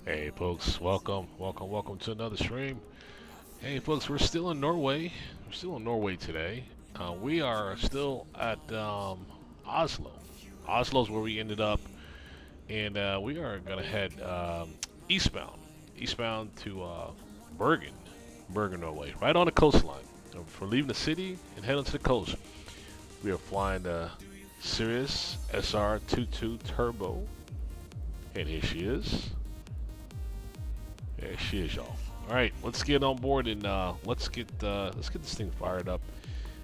Hey folks, welcome to another stream. Hey folks, we're still in Norway. We're still in Norway today. We are still at Oslo. Oslo's where we ended up, and we are gonna head eastbound to Bergen, Norway, right on the coastline. So we're leaving the city and heading to the coast. We are flying the Cirrus SR22 Turbo, and here she is. There she is, y'all. All right, let's get on board and let's get this thing fired up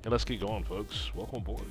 and let's get going, folks. Welcome aboard.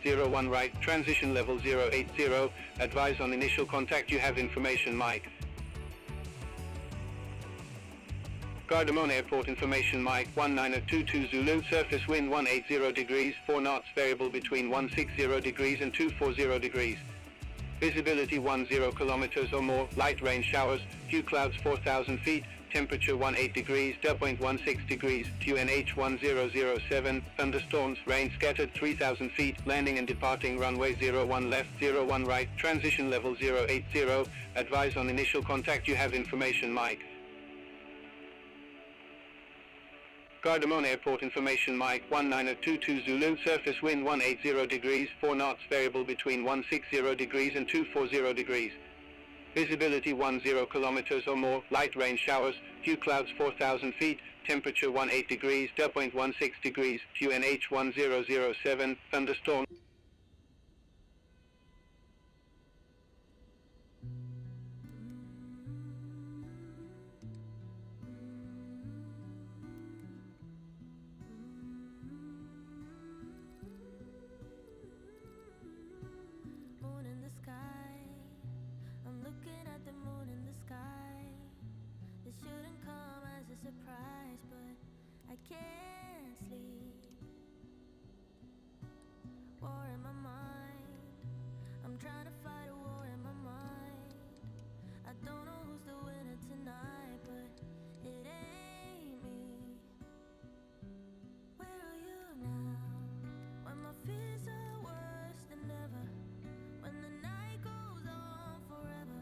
01 right, transition level 080, advise on initial contact, you have information Mike. Gardermoen Airport information Mike 1922 Zulu, surface wind 180 degrees, 4 knots, variable between 160 degrees and 240 degrees. Visibility 10 kilometers or more, light rain showers, few clouds 4,000 feet, temperature 18 degrees, dew point 16 degrees, QNH 1007, thunderstorms, rain scattered 3000 feet, landing and departing runway 01 left, 01 right, transition level 080, advise on initial contact, you have information Mike. Gardermoen Airport information Mike 19022 Zulu, surface wind 180 degrees, 4 knots, variable between 160 degrees and 240 degrees. Visibility 10 kilometers or more, light rain showers, few clouds 4000 feet, temperature 18 degrees, dew point 16 degrees, QNH 1007, thunderstorm. Moon in the sky, I'm looking at the moon in the sky. This shouldn't come as a surprise, but I can't sleep. War in my mind, I'm trying to fight a war in my mind. I don't know who's the winner tonight, but it ain't me. Where are you now? When my fears are worse than ever, when the night goes on forever,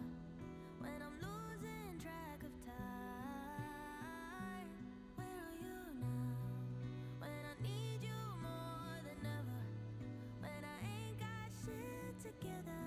when I'm losing track of time. Where are you now? When I need you more than ever, when I ain't got shit together.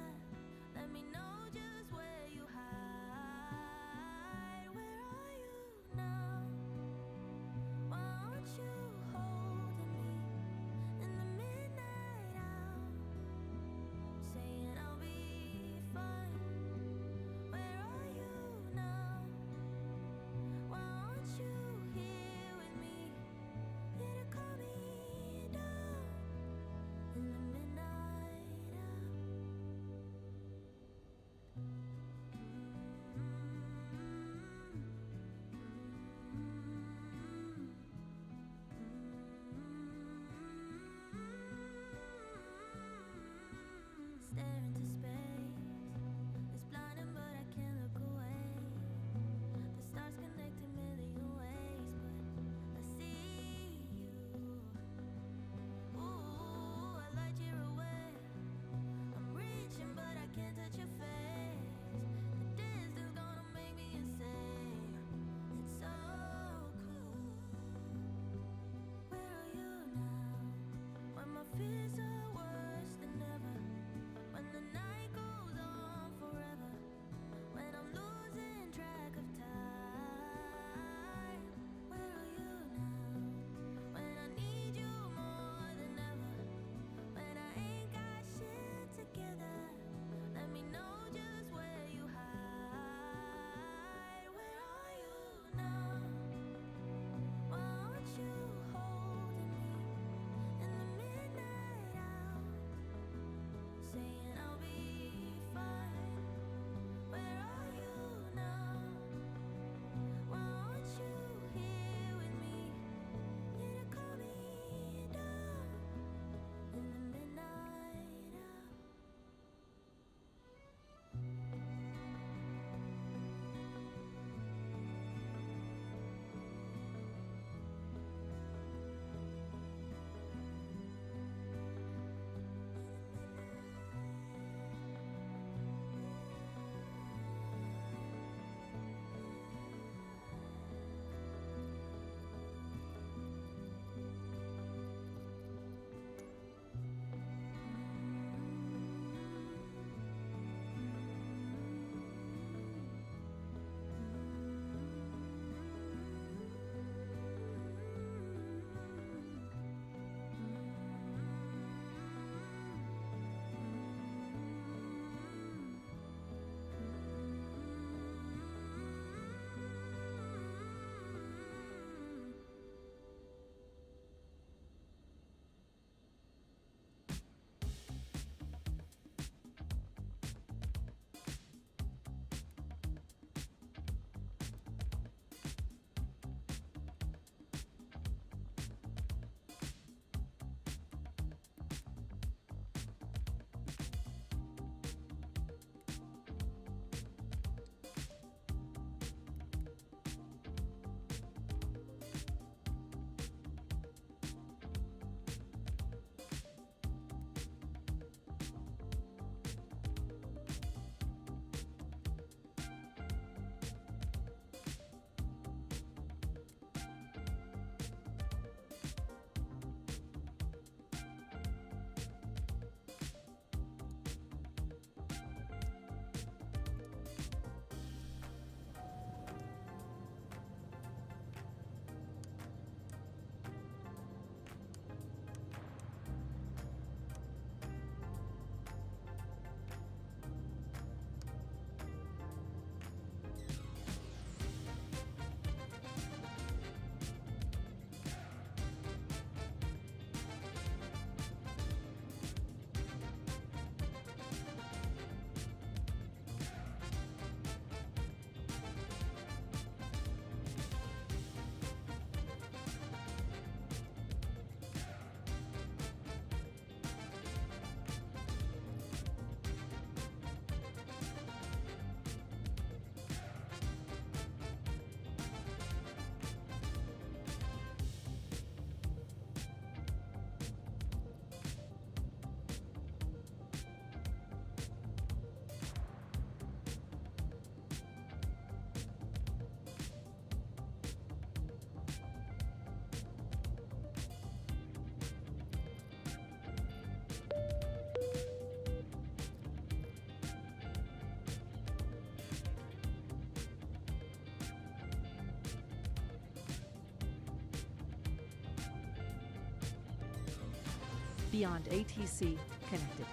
Beyond ATC connected.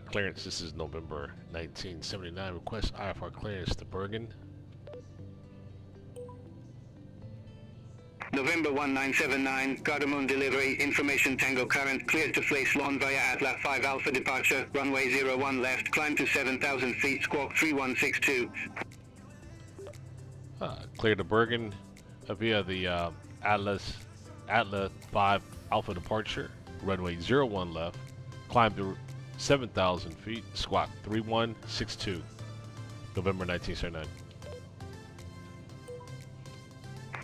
Clearance, this is November 1979. Request IFR clearance to Bergen. November 1979, Gardermoen delivery, information Tango current, cleared to Flesland via ATLAP 5 Alpha departure, runway 01 left, climb to 7,000 feet, squawk 3162. Clear to Bergen via the ATLAP 5 Alpha departure, runway 01 left, climb to 7,000 feet, squawk 3162. November 1979.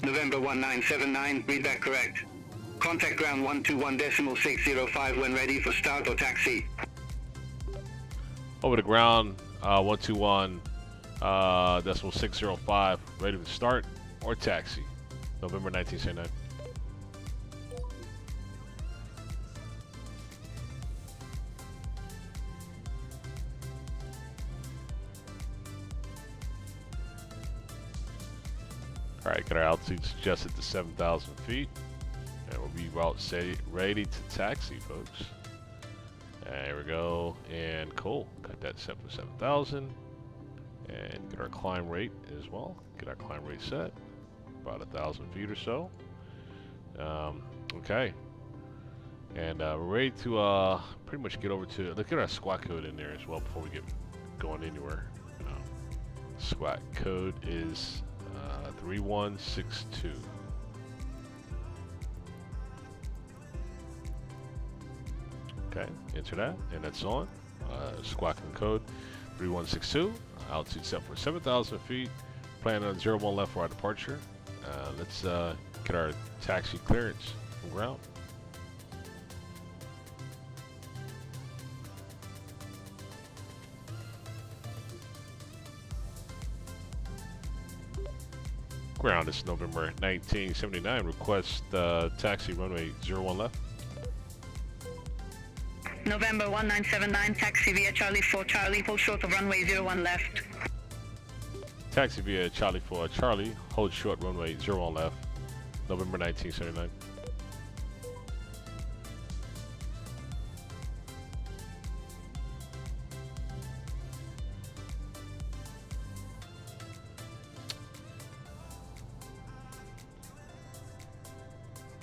November 1979, read that correct. Contact ground 121.605 when ready for start or taxi. Over the ground, 121.605, ready to start or taxi. November 1979. Alright, got our altitude suggested to 7,000 feet. And we'll be ready to taxi, folks. There we go. And cool. Got that set for 7,000. And get our climb rate as well. Get our climb rate set. About 1,000 feet or so. Okay. And we're ready to pretty much get over to... Look at our squawk code in there as well before we get going anywhere. Squawk code is... 3162. Okay, enter that, and that's on. Squawking code 3162. Altitude set for 7,000 feet. Plan on 01 left for our departure. Let's get our taxi clearance from ground. Ground is November 1979. Request taxi runway 01 left. November 1979, taxi via Charlie 4 Charlie, pull short of runway 01 left. Taxi via Charlie 4 Charlie, hold short runway 01 left. November 1979.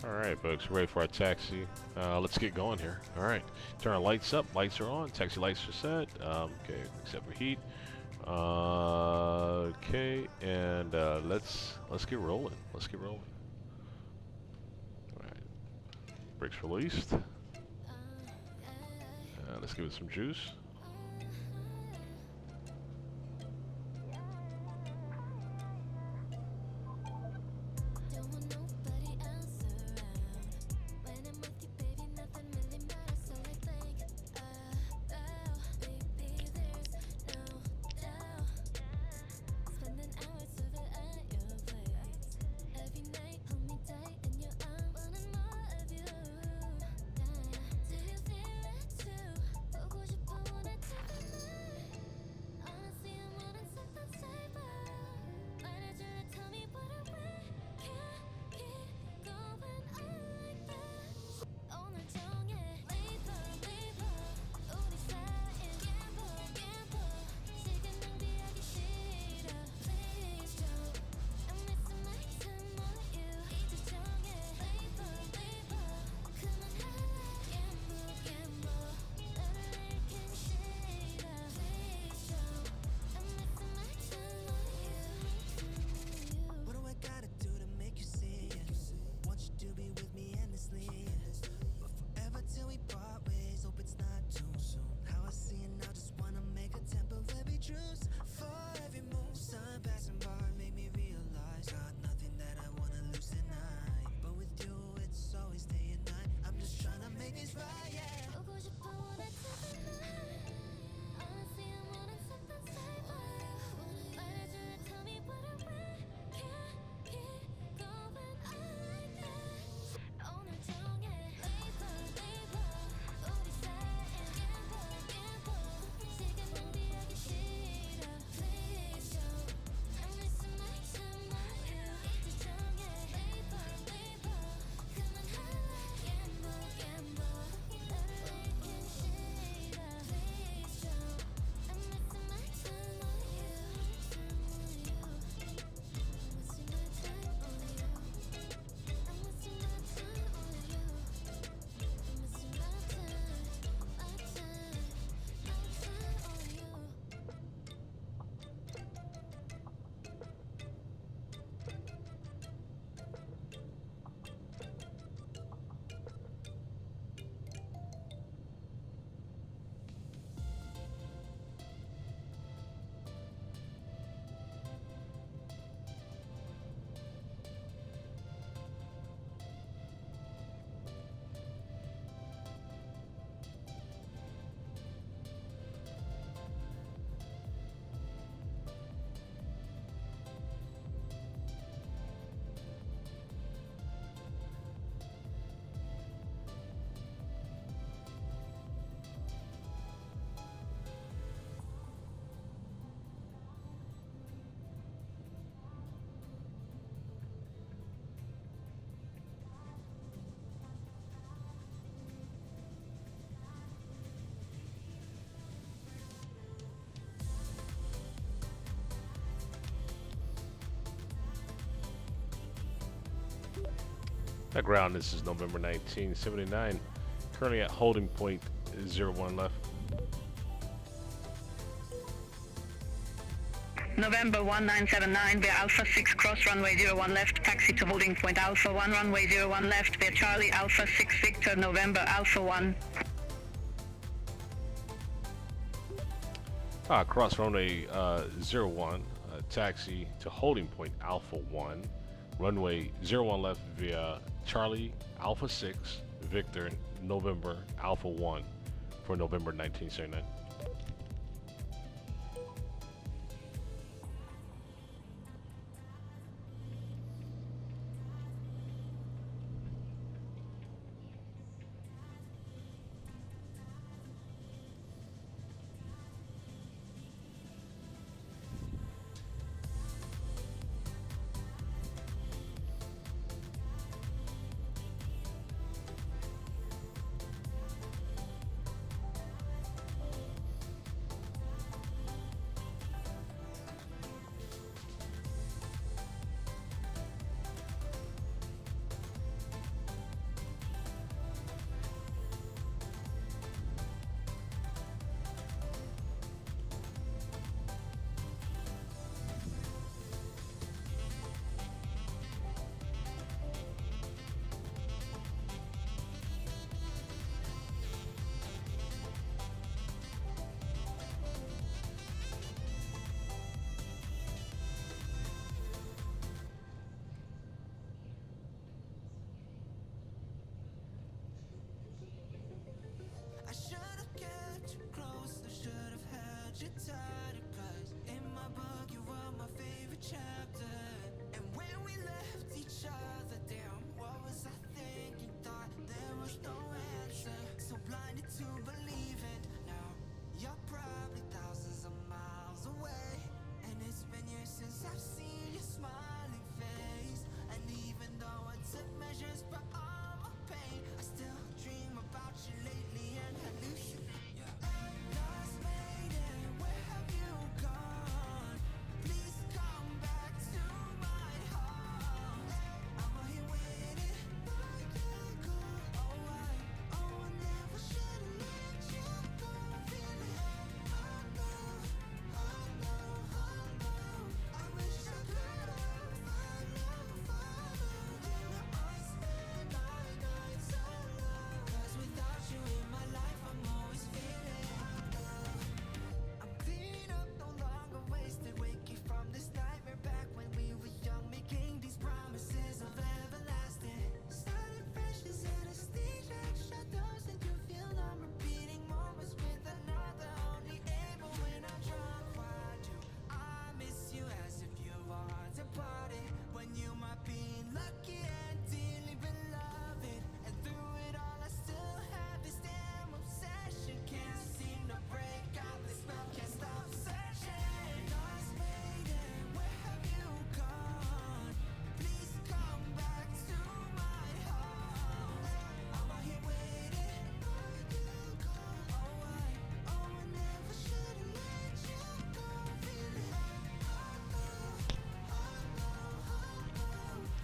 Alright folks, we're ready for our taxi. Let's get going here. Alright, turn our lights up, lights are on, taxi lights are set. Okay, except for heat. Okay, and let's get rolling. Let's get rolling. Alright, brakes released. Let's give it some juice. At ground, this is November 1979. Currently at holding point 01 left. November 1979, via Alpha 6, cross runway 01 left, taxi to holding point Alpha 1, runway 01 left, via Charlie Alpha 6 Victor, November Alpha 1. Cross runway 01, taxi to holding point Alpha 1, runway 01 left via Charlie Alpha 6 Victor, November Alpha 1 for November 1979. I should have kept you close, I should have held you tighter, 'cause in my book you were my favorite chapter. And when we left each other, damn, what was I thinking? Thought there was no answer, so blinded to believe it. Now you're probably thousands of miles away, and it's been years since I've seen your smiling face. And even though I took measures for all my pain, I still dream about you lately and hallucinate. Lost maiden, where have you gone? Please come back to my heart. I'm here waiting for you to go. Oh, I never should have let you go. Feeling, oh no, oh no, oh no. I wish I could have followed you. I spent my nights alone, 'cause without you in my life I'm always feeling low. I'm clean up, no longer wasted, waking from this nightmare back when we were young, making these promises of everlasting. Starting fresh is anesthesia, shadows and you feel I'm repeating moments with another, only able when I'm drunk. Why do I miss you as if you are departed, when you might be lucky and dearly beloved? And through it all I still have this damn obsession, can't seem to break out this spell, can't stop searching. Lost maiden, where have you gone? Please come back to my heart. I'm out here waiting for you to go. Oh, I never should have let you go. Feeling, oh no, oh no, oh no.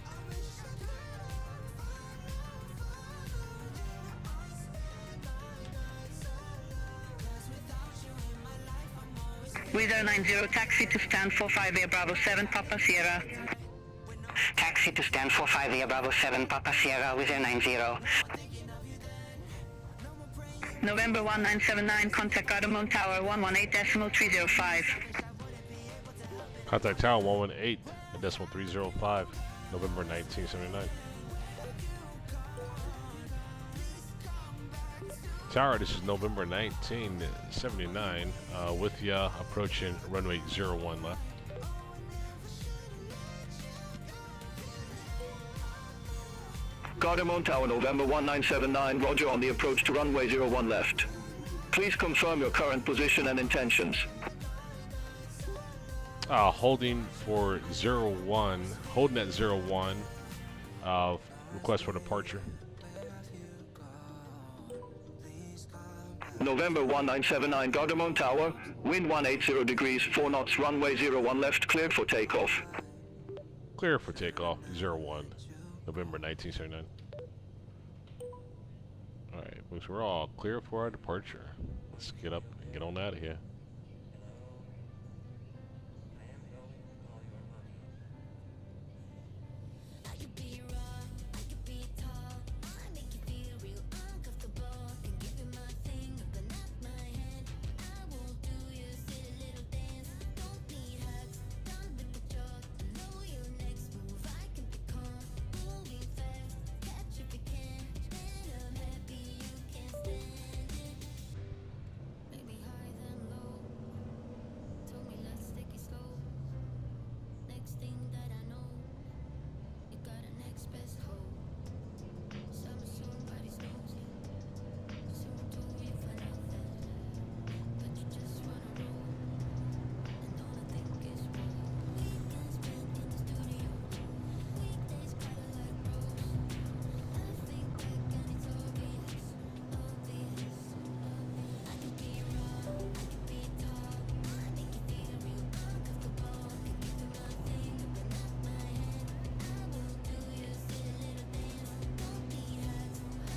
I wish I could have followed you. I spend my nights alone, 'cause without you in my life I'm always Wizard 90, taxi to stand 45 via Bravo 7 Papa Sierra. Taxi to stand 45 via Bravo 7 Papa Sierra, Wizard 90. November 1979, contact Gardermoen Tower 118.305. Contact Tower 118.305, November 1979. Tower, this is November 1979, with ya approaching runway 01 left. Gardermoen Tower, November 1979, roger on the approach to runway 01 left. Please confirm your current position and intentions. Holding for 01, holding at 01, request for departure. November 1979, Gardermoen Tower, wind 180 degrees, 4 knots, runway 01 left, cleared for takeoff. Clear for takeoff, 01, November 1979. Alright, folks, we're all clear for our departure. Let's get up and get on out of here. I could be raw, I could be tall. I make you feel real uncomfortable. Can give you my finger, but not my hand. I won't do your silly little dance. Don't need hugs, done with the jaws. I know your next move. I can be calm, moving fast. Catch if you can, and I'm happy you can stand it. Maybe high then low. Told me let's take it slow. Next thing that I know, you got an next best hope. Summer somebody's nosy. Soon do you for nothing. But you just wanna roll. And all I think is roll. Weekends spent in the studio. Weekdays crowded like bros. I think back and it's obvious. I could be raw, I could be tall. I make you feel real uncomfortable. Can give you my finger, but not my hand. I will do your silly little dance. Don't need hugs, I'm with the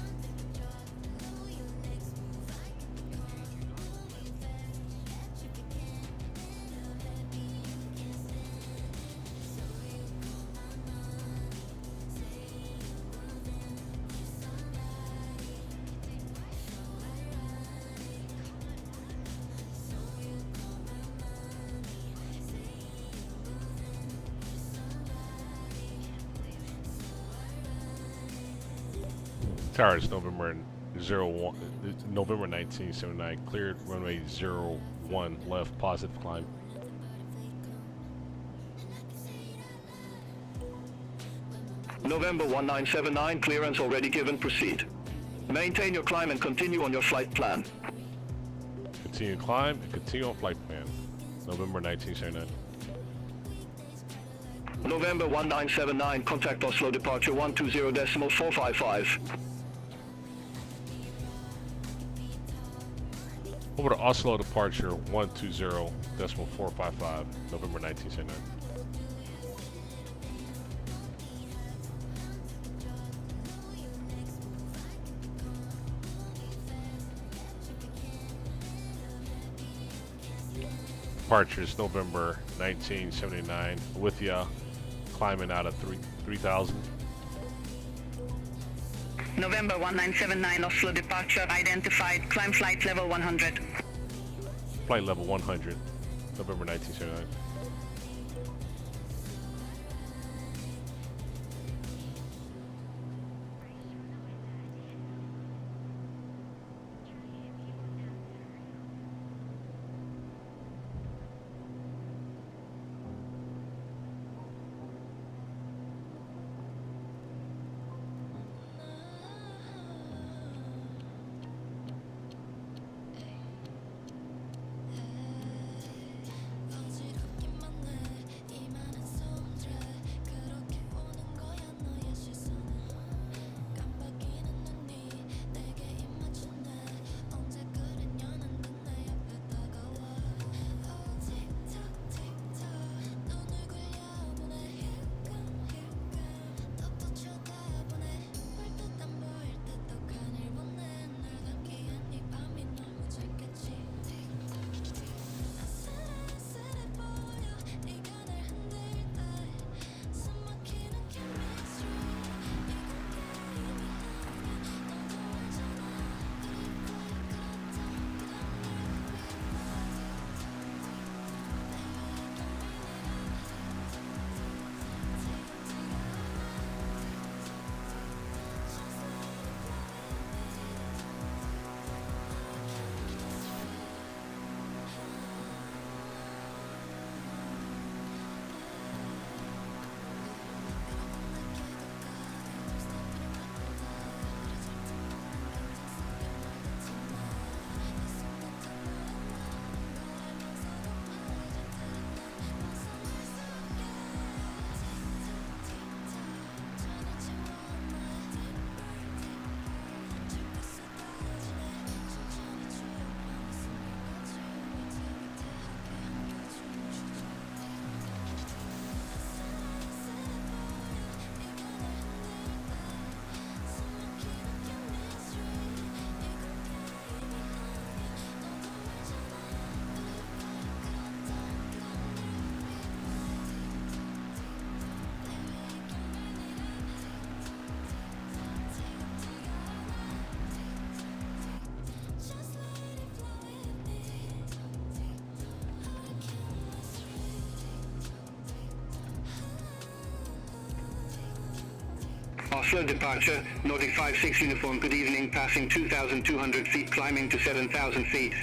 jaws. I know your next move. I can be calm, moving fast. Catch if you can, and I'm happy you can stand it. So you call my mommy, say you moving with somebody. So ironic. So you call my mommy, say you moving with somebody. Towers, November 01, November 1979, cleared runway 01 left, positive climb. November 1979, clearance already given, proceed. Maintain your climb and continue on your flight plan. Continue climb and continue on flight plan. November 1979. November 1979, contact Oslo departure 120.455. Over to Oslo departure 120.455, November 1979. Departures November 1979 with ya, climbing out of 3,000. November 1979, Oslo departure identified. Climb flight level 100. Flight level 100, November 1979. 어지럽기만 해 이 Oslo departure, Nordic 56 uniform, good evening, passing 2,200 feet, climbing to 7,000 feet.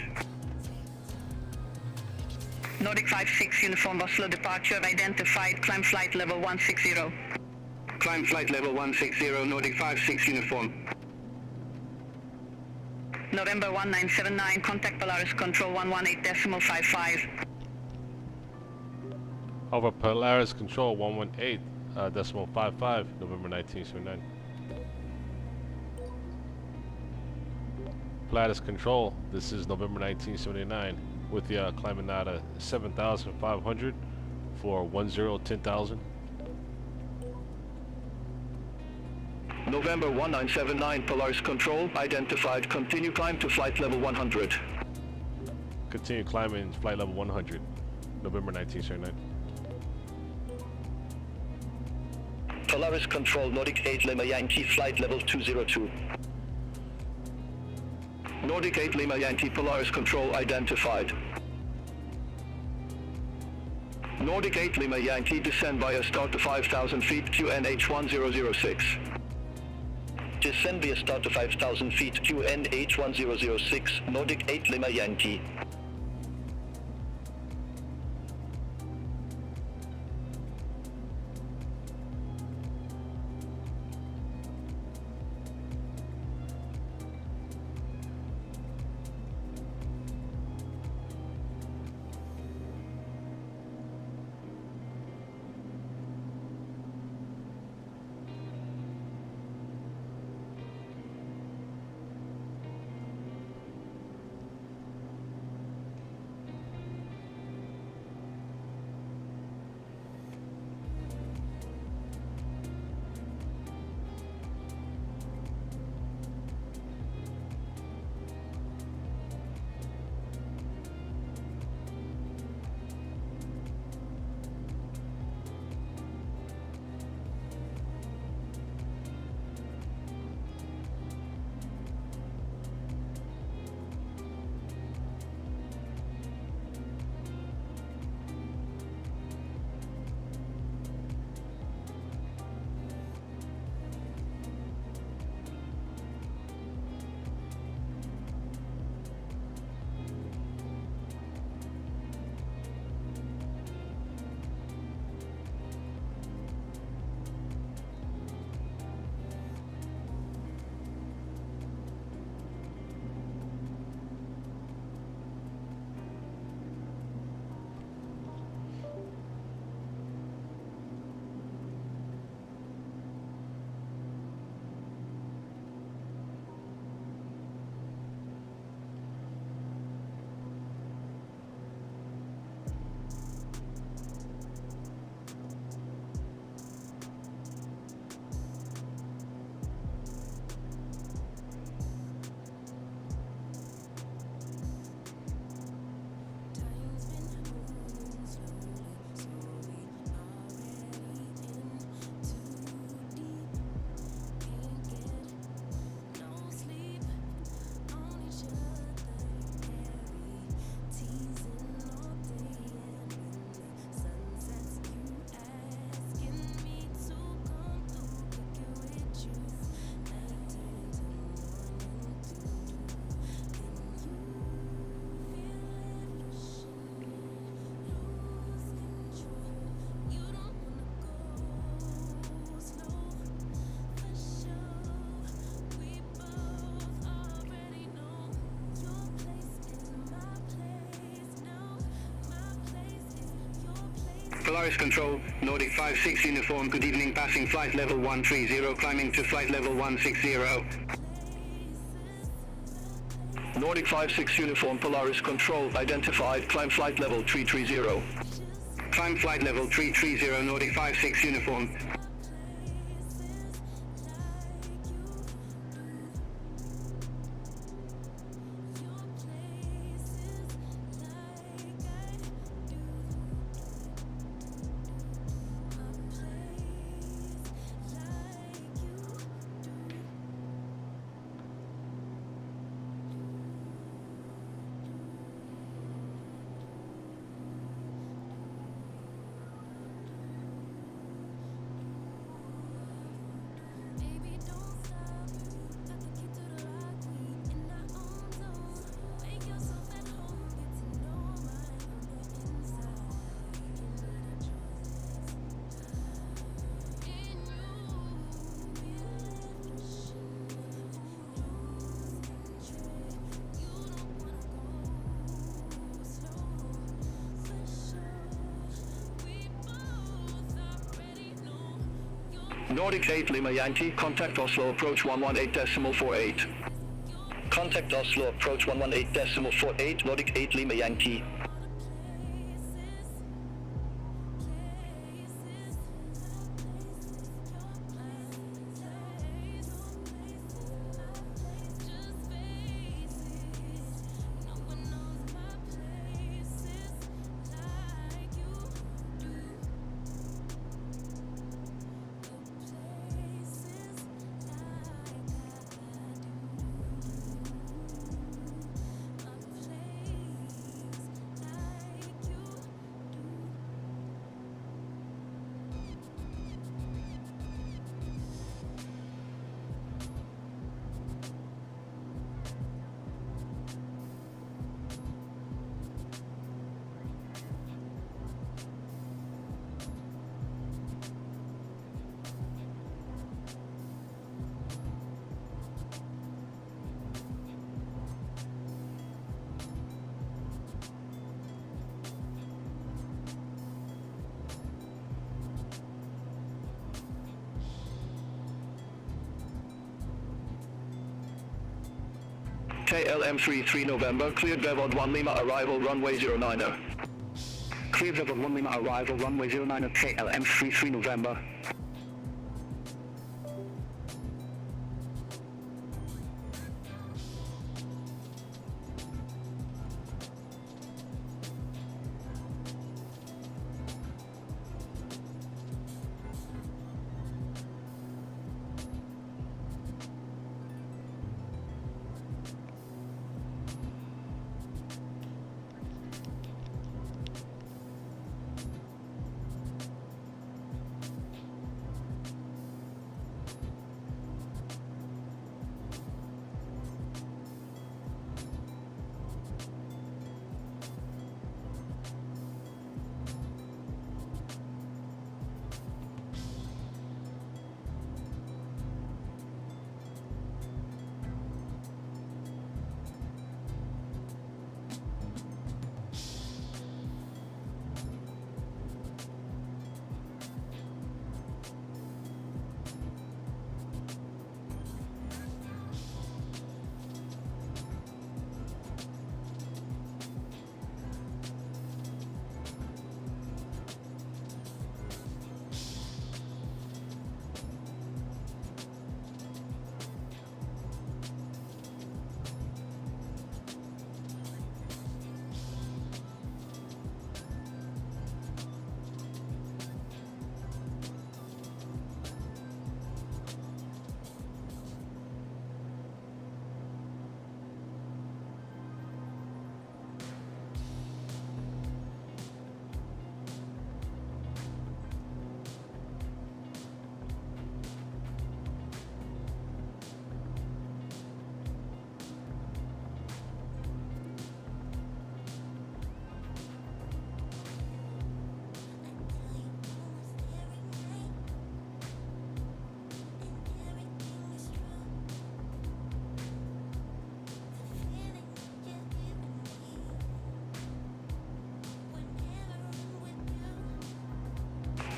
Nordic 56 uniform Oslo departure identified, climb flight level 160. Climb flight level 160, Nordic 56 uniform. November 1979, contact Polaris Control 118.55. Over Polaris Control 118.55, November 1979. Polaris Control, this is November 1979, with the climbing out of 7,500 for 10,000. November 1979, Polaris Control identified, continue climb to flight level 100. Continue climbing flight level 100, November 1979. Polaris Control, Nordic 8 Lima Yankee, flight level 202. Nordic 8 Lima Yankee, Polaris Control identified. Nordic 8 Lima Yankee, descend via start to 5,000 feet, QNH1006. Descend via start to 5,000 feet, QNH1006, Nordic 8 Lima Yankee. Polaris Control, Nordic 56 uniform, good evening, passing flight level 130, climbing to flight level 160. Nordic 56 uniform, Polaris Control identified, climb flight level 330. Climb flight level 330, Nordic 56 uniform. Nordic 8 Lima Yankee, contact Oslo approach 118.48. Contact Oslo approach 118.48, Nordic 8 Lima Yankee. KLM 33 November, cleared Vevod 1 Lima, arrival runway 09. Cleared Vevod 1 Lima, arrival runway 09, KLM 33 November.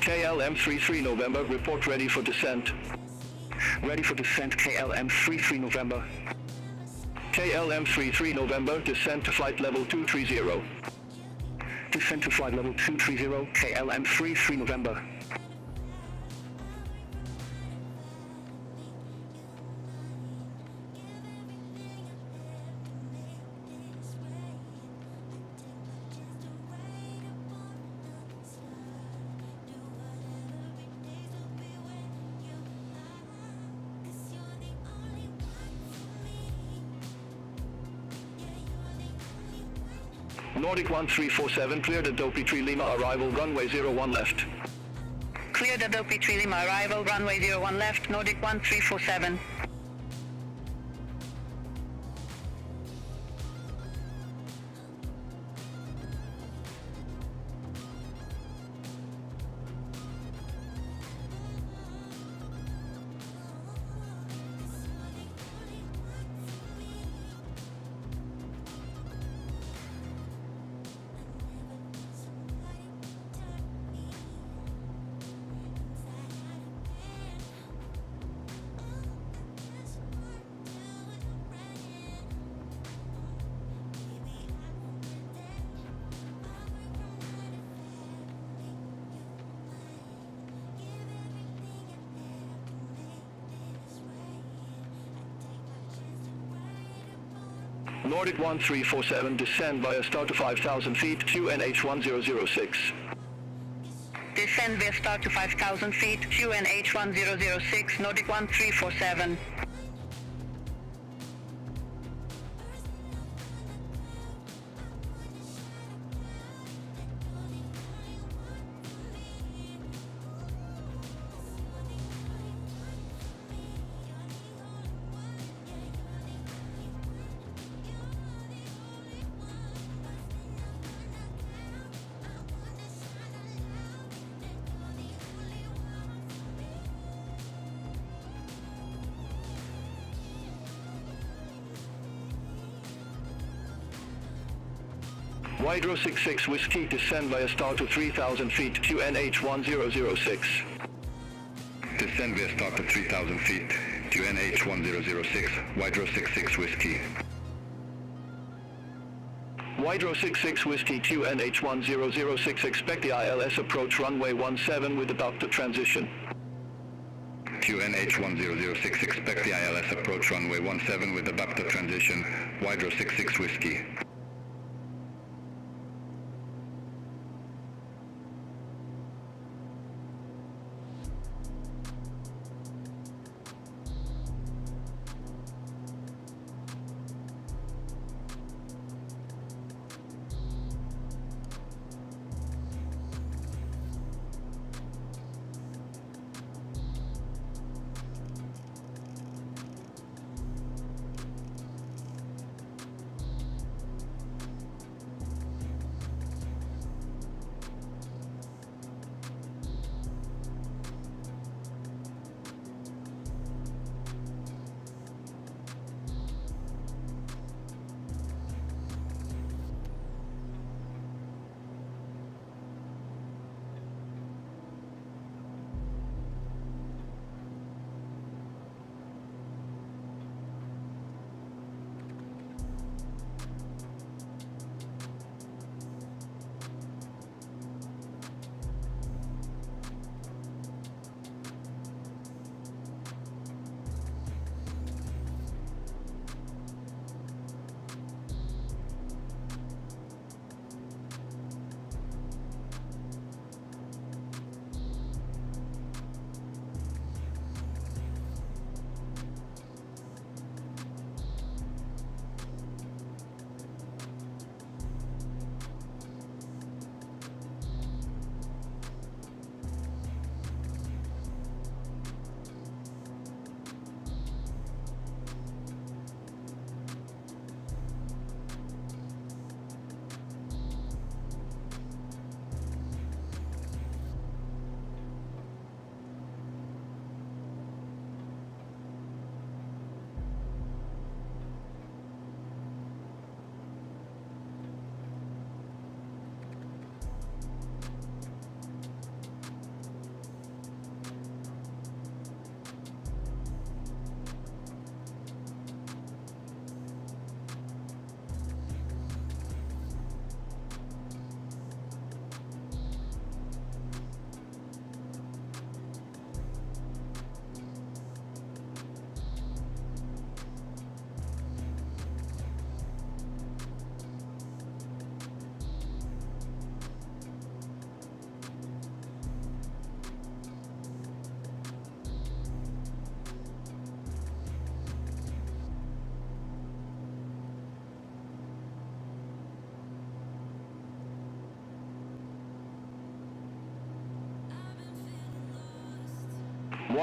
KLM 33 November, report ready for descent. Ready for descent, KLM 33 November. KLM 33 November, descent to flight level 230. Descent to flight level 230, KLM 33 November. Nordic 1347, cleared at Dopey 3 Lima, arrival runway 01 left. Cleared at Dopey 3 Lima, arrival runway 01 left, Nordic 1347. Nordic 1347, descend via start to 5,000 feet, QNH1006. Descend via start to 5,000 feet, QNH1006, Nordic 1347. Hydro 66 Whiskey, descend via start to 3,000 feet, QNH1006. Descend via start to 3,000 feet, QNH1006, Hydro 66 Whiskey. Hydro 66 Whiskey, QNH1006, expect the ILS approach runway 17 with about to transition. QNH1006, expect the ILS approach runway 17 with about to transition, Hydro 66 Whiskey.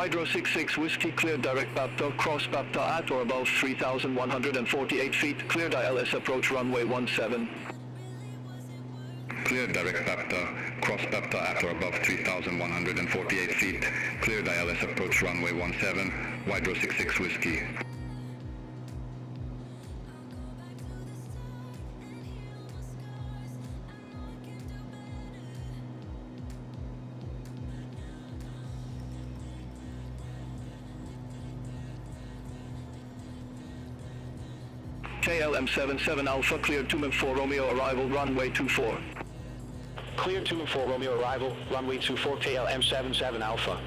Hydro 66 Whiskey, cleared direct BAPTA, cross BAPTA at or above 3,148 feet, cleared ILS approach runway 17. Cleared direct BAPTA, cross BAPTA at or above 3,148 feet, cleared ILS approach runway 17, Hydro 66 Whiskey. KLM 77 Alpha, cleared 2-4 Romeo, arrival runway 24. Clear 2-4 Romeo arrival, runway 24, KLM 77 Alpha.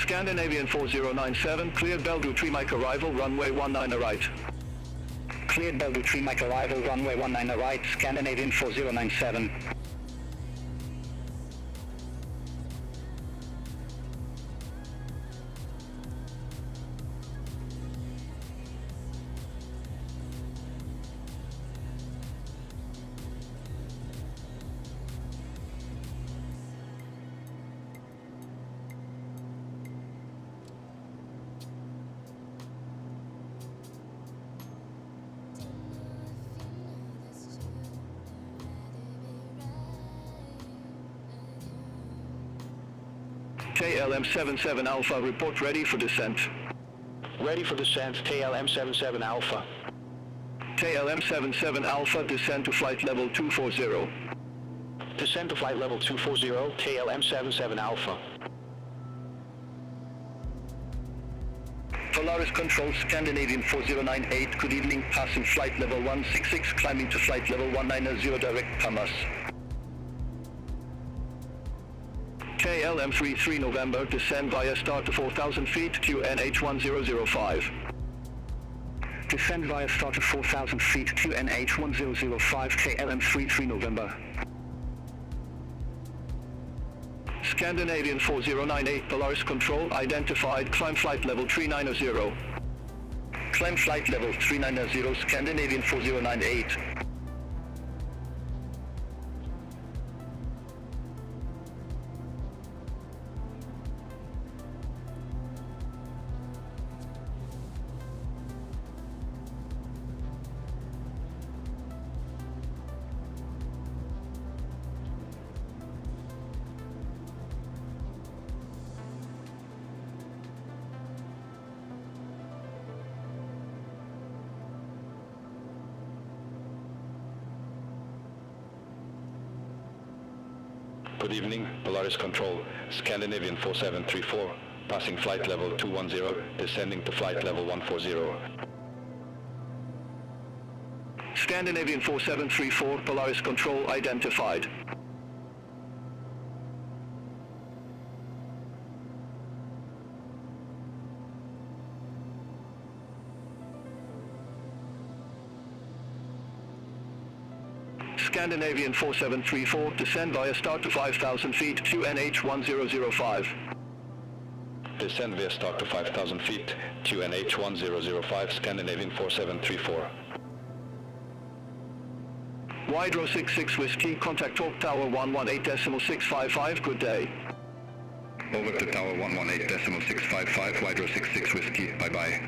Scandinavian 4097, cleared Belgrade 3 Mike arrival, runway 19 right. Cleared Belgrade 3 Mike arrival, runway 19 right, Scandinavian 4097. KLM 77 Alpha, report ready for descent. Ready for descent, KLM 77 Alpha. KLM 77 Alpha, descend to flight level 240. Descend to flight level 240, KLM 77 Alpha. Polaris Control, Scandinavian 4098, good evening, passing flight level 166, climbing to flight level 190, direct Pamas. KLM 33 November, descend via start to 4,000 feet, QNH 1005. Descend via start to 4,000 feet, QNH 1005, KLM 33 November. Scandinavian 4098, Polaris Control, identified, climb flight level 390. Climb flight level 390, Scandinavian 4098. Good evening, Polaris Control, Scandinavian 4734, passing flight level 210, descending to flight level 140. Scandinavian 4734, Polaris Control, identified. Scandinavian 4734, descend via start to 5,000 feet, QNH 1005. Descend via start to 5,000 feet, QNH 1005, Scandinavian 4734. Wydro 66 Whiskey, contact Talk Tower 118.655, good day. Over to Tower 118.655, Wydro 66 Whiskey, bye-bye.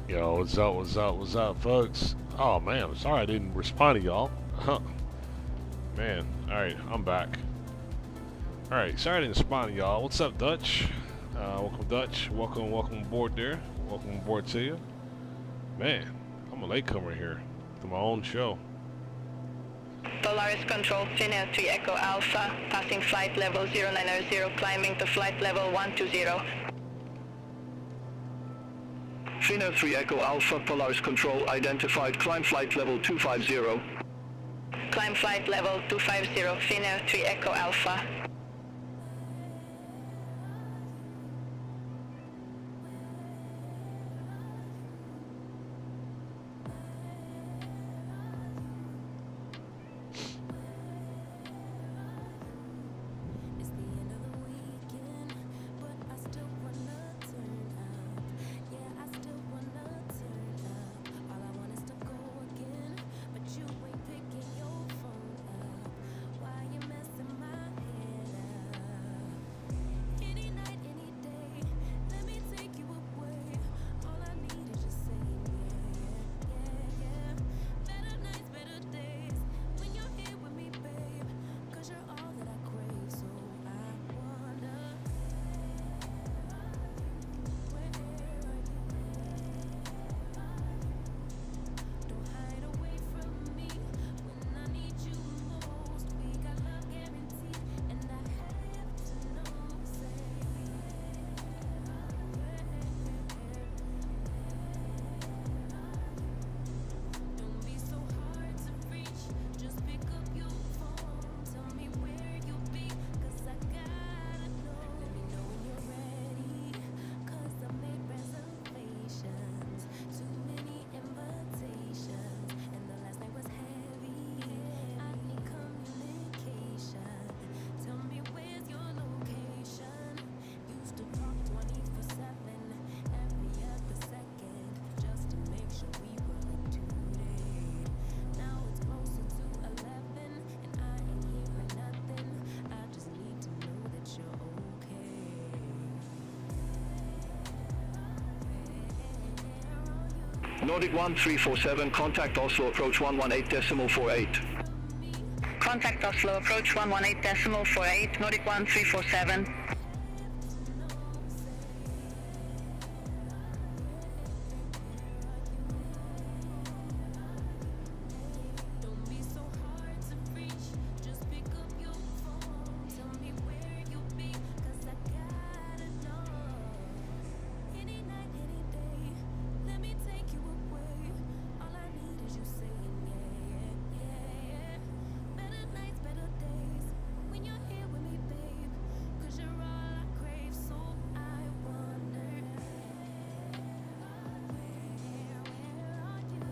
Yo, what's up, folks? Oh man, I'm sorry I didn't respond to y'all. Man, alright, I'm back. Alright, sorry I didn't respond to y'all. What's up, Dutch? Welcome, Dutch. Welcome aboard there. Welcome aboard to you. Man, I'm a latecomer here to my own show. Polaris Control, Finnair 3 Echo Alpha, passing flight level 090, climbing to flight level 120. Finnair 3 Echo Alpha, Polaris Control, identified, climb flight level 250. Climb flight level 250, Finnair 3 Echo Alpha. It's the end of the weekend, but I still wanna turn up. Yeah, I still wanna turn up. All I want is to go again, but you ain't picking your phone up. Why Nordic 1347, contact Oslo, approach 118.48. Contact Oslo, approach 118.48, Nordic 1347. Don't be so hard to reach. Just pick up your phone. Tell me where you'll be, 'cause I gotta know. Any night, any day, let me take you away. All I need is you saying yeah. Better nights, better days, when you're here with me, babe. 'Cause you're all I crave, so I wonder, where are you?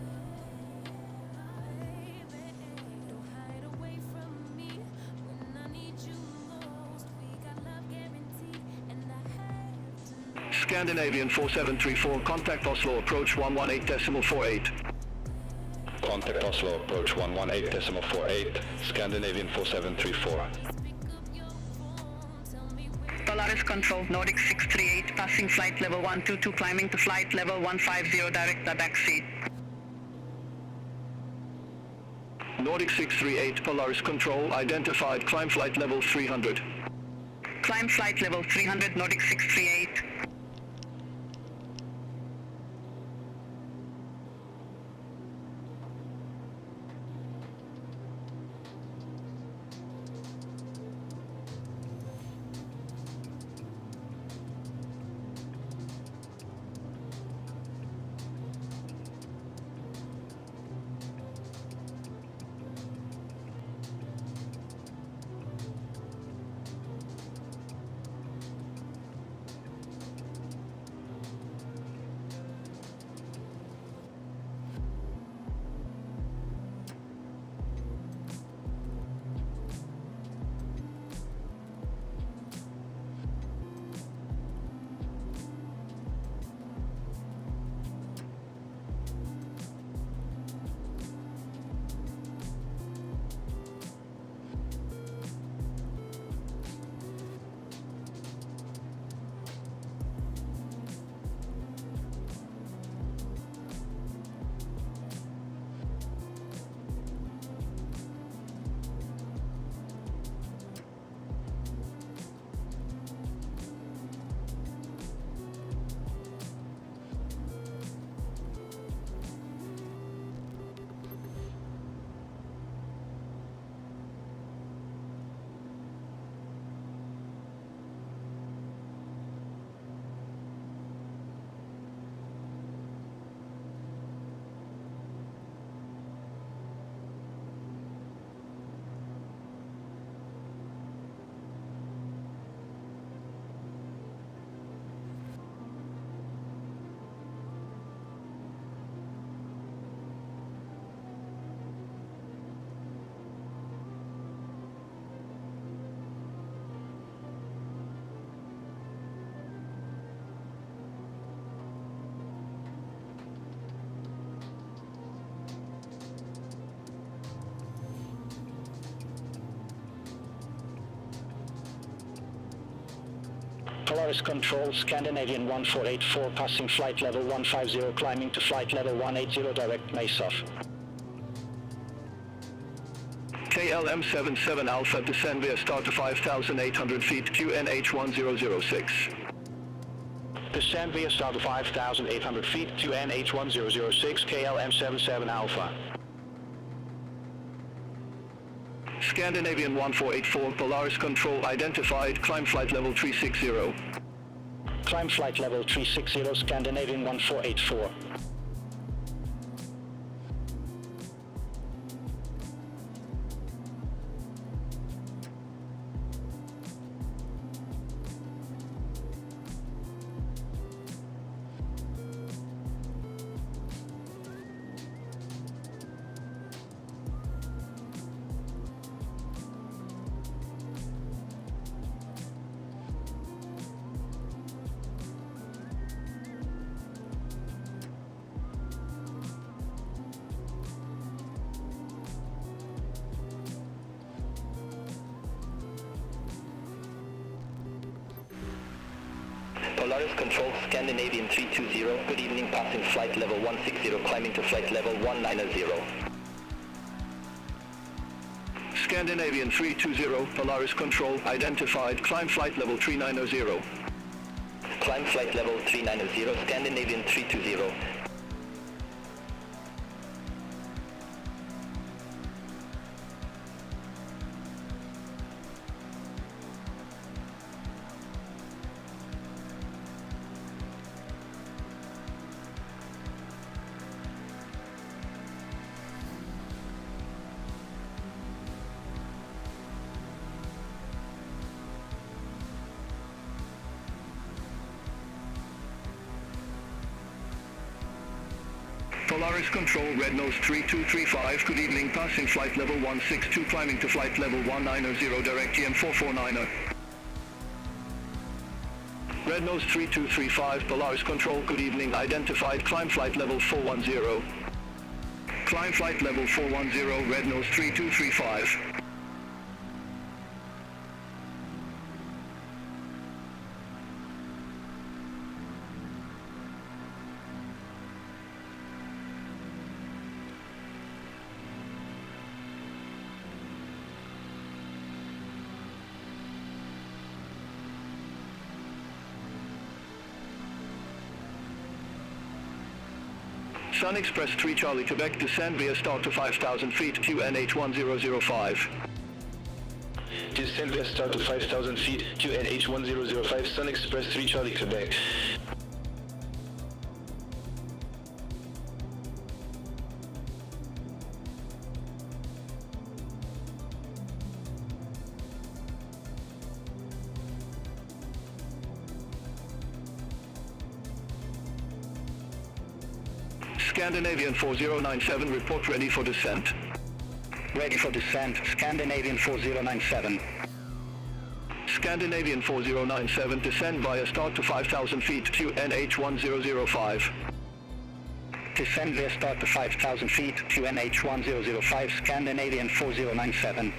Don't hide away from me when I need you most. We got love guaranteed, and I have to know. Scandinavian 4734, contact Oslo, approach 118.48. Contact Oslo, approach 118.48, Scandinavian 4734. Just pick up your phone. Tell me where. Polaris Control, Nordic 638, passing flight level 122, climbing to flight level 150, direct the back seat. Nordic 638, Polaris Control, identified, climb flight level 300. Climb flight level 300, Nordic 638. Polaris Control, Scandinavian 1484, passing flight level 150, climbing to flight level 180, direct MSFS. KLM 77 Alpha, descend via start to 5,800 feet, QNH 1006. Descend via start to 5,800 feet to NH1006, KLM 77 Alpha. Scandinavian 1484, Polaris Control identified, climb flight level 360. Climb flight level 360, Scandinavian 1484. Polaris Control, Scandinavian 320, 320, good evening, passing flight level 160, climbing to flight level 190. Scandinavian 320, Polaris Control, identified, climb flight level 390. Climb flight level 390, Scandinavian 320. Polaris Control, Red Nose 3235, good evening, passing flight level 162, climbing to flight level 190, direct GM 449er. Red Nose 3235, Polaris Control, good evening, identified, climb flight level 410. Climb flight level 410, Red Nose 3235. Sun Express 3 Charlie Quebec, descend via start to 5,000 feet, QNH 1005. Descend via start to 5,000 feet, QNH 1005, Sun Express 3 Charlie Quebec. Scandinavian 4097, report ready for descent. Ready for descent, Scandinavian 4097. Scandinavian 4097, descend via start to 5,000 feet, QNH 1005. Descend via start to 5,000 feet, QNH 1005, Scandinavian 4097.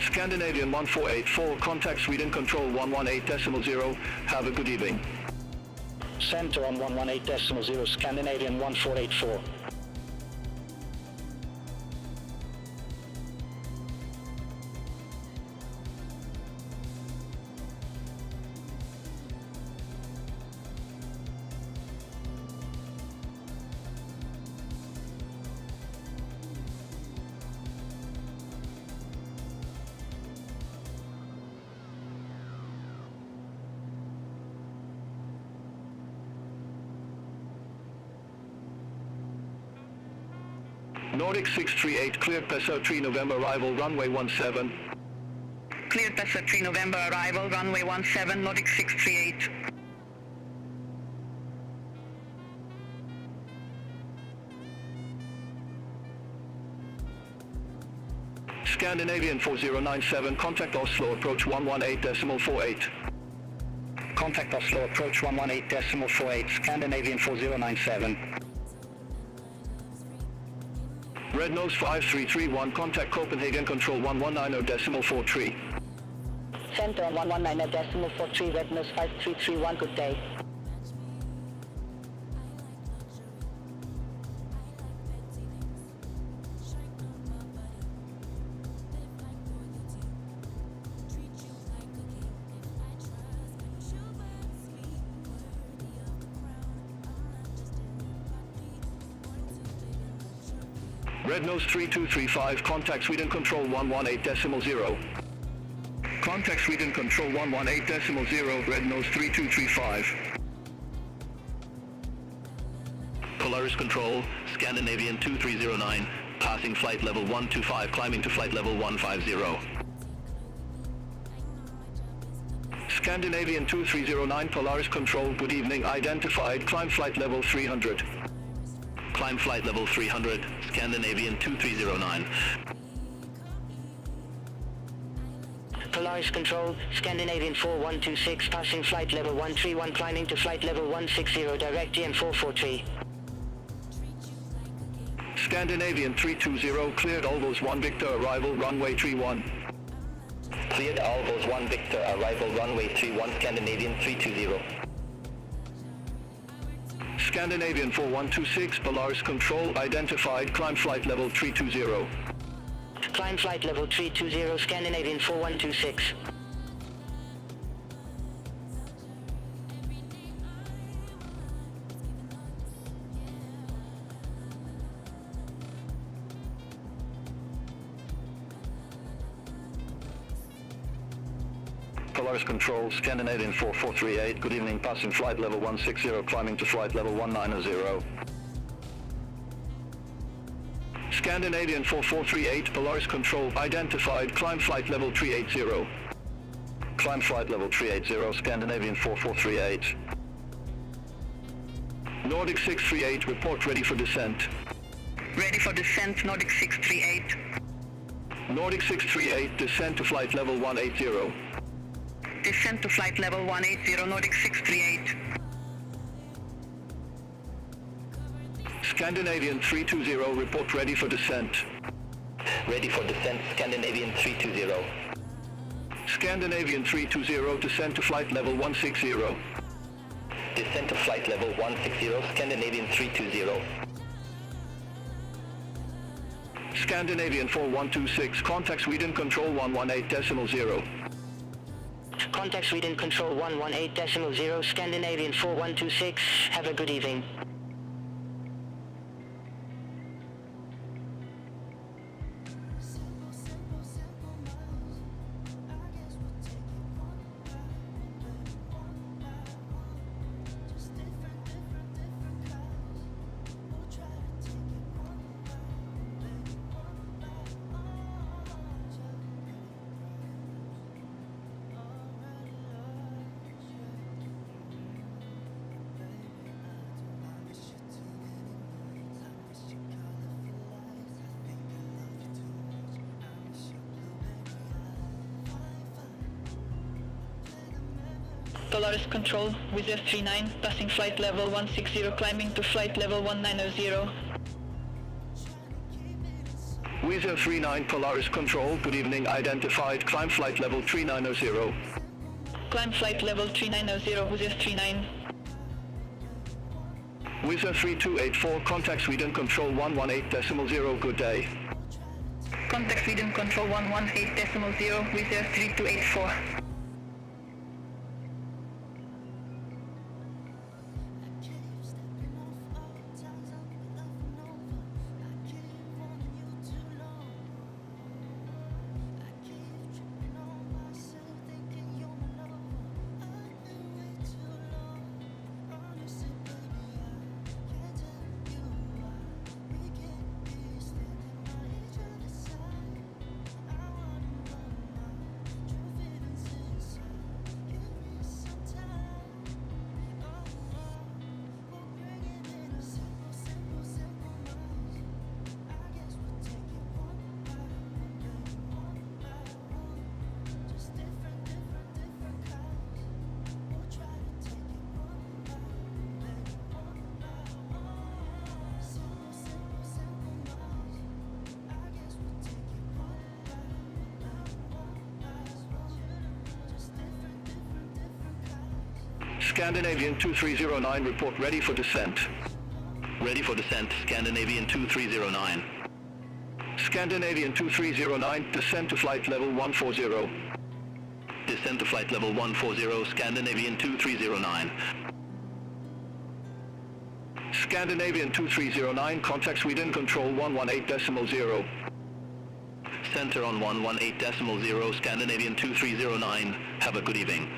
Scandinavian 1484, contact Sweden Control 118.0, have a good evening. Center on 118.0, Scandinavian 1484. Nordic 638, cleared PESUR 3 November, arrival runway 17. Cleared PESUR 3 November, arrival runway 17, Nordic 638. Scandinavian 4097, contact Oslo, approach 118.48. Contact Oslo, approach 118.48, Scandinavian 4097. Red Nose 5331, contact Copenhagen Control 119.43. Center on 119.43, Red Nose 5331, good day. Red Nose 3235, contact Sweden Control 118.0. Contact Sweden Control 118.0, Red Nose 3235. Polaris Control, Scandinavian 2309, passing flight level 125, climbing to flight level 150. Scandinavian 2309, Polaris Control, good evening, identified, climb flight level 300. Climb flight level 300, Scandinavian 2309. Polaris Control, Scandinavian 4126, passing flight level 131, climbing to flight level 160, direct GM 443. Scandinavian 320, cleared Alvos 1 Victor, arrival runway 31. Cleared Alvos 1 Victor, arrival runway 31, Scandinavian 320. Scandinavian 4126, Polaris Control, identified, climb flight level 320. Climb flight level 320, Scandinavian 4126. Polaris Control, Scandinavian 4438, good evening, passing flight level 160, climbing to flight level 190. Scandinavian 4438, Polaris Control, identified, climb flight level 380. Climb flight level 380, Scandinavian 4438. Nordic 638, report ready for descent. Ready for descent, Nordic 638. Nordic 638, descend to flight level 180. Descent to flight level 180, Nordic 638. Scandinavian 320, report ready for descent. Ready for descent, Scandinavian 320. Scandinavian 320, descend to flight level 160. Descent to flight level 160, Scandinavian 320. Scandinavian 4126, contact Sweden control 118.0. Contact Sweden control 118.0, Scandinavian 4126. Have a good evening. Polaris Control, Wizard 39, passing flight level 160, climbing to flight level 190. Wizard 39, Polaris Control, good evening, identified, climb flight level 390. Climb flight level 390, Wizard 39. Wizard 3284, contact Sweden control 118.0, good day. Contact Sweden control 118.0, Wizard 3284. Scandinavian 2309, report ready for descent. Ready for descent, Scandinavian 2309. Scandinavian 2309, descend to flight level 140. Descent to flight level 140, Scandinavian 2309. Scandinavian 2309, contact Sweden control 118.0. Center on 118.0, Scandinavian 2309. Have a good evening.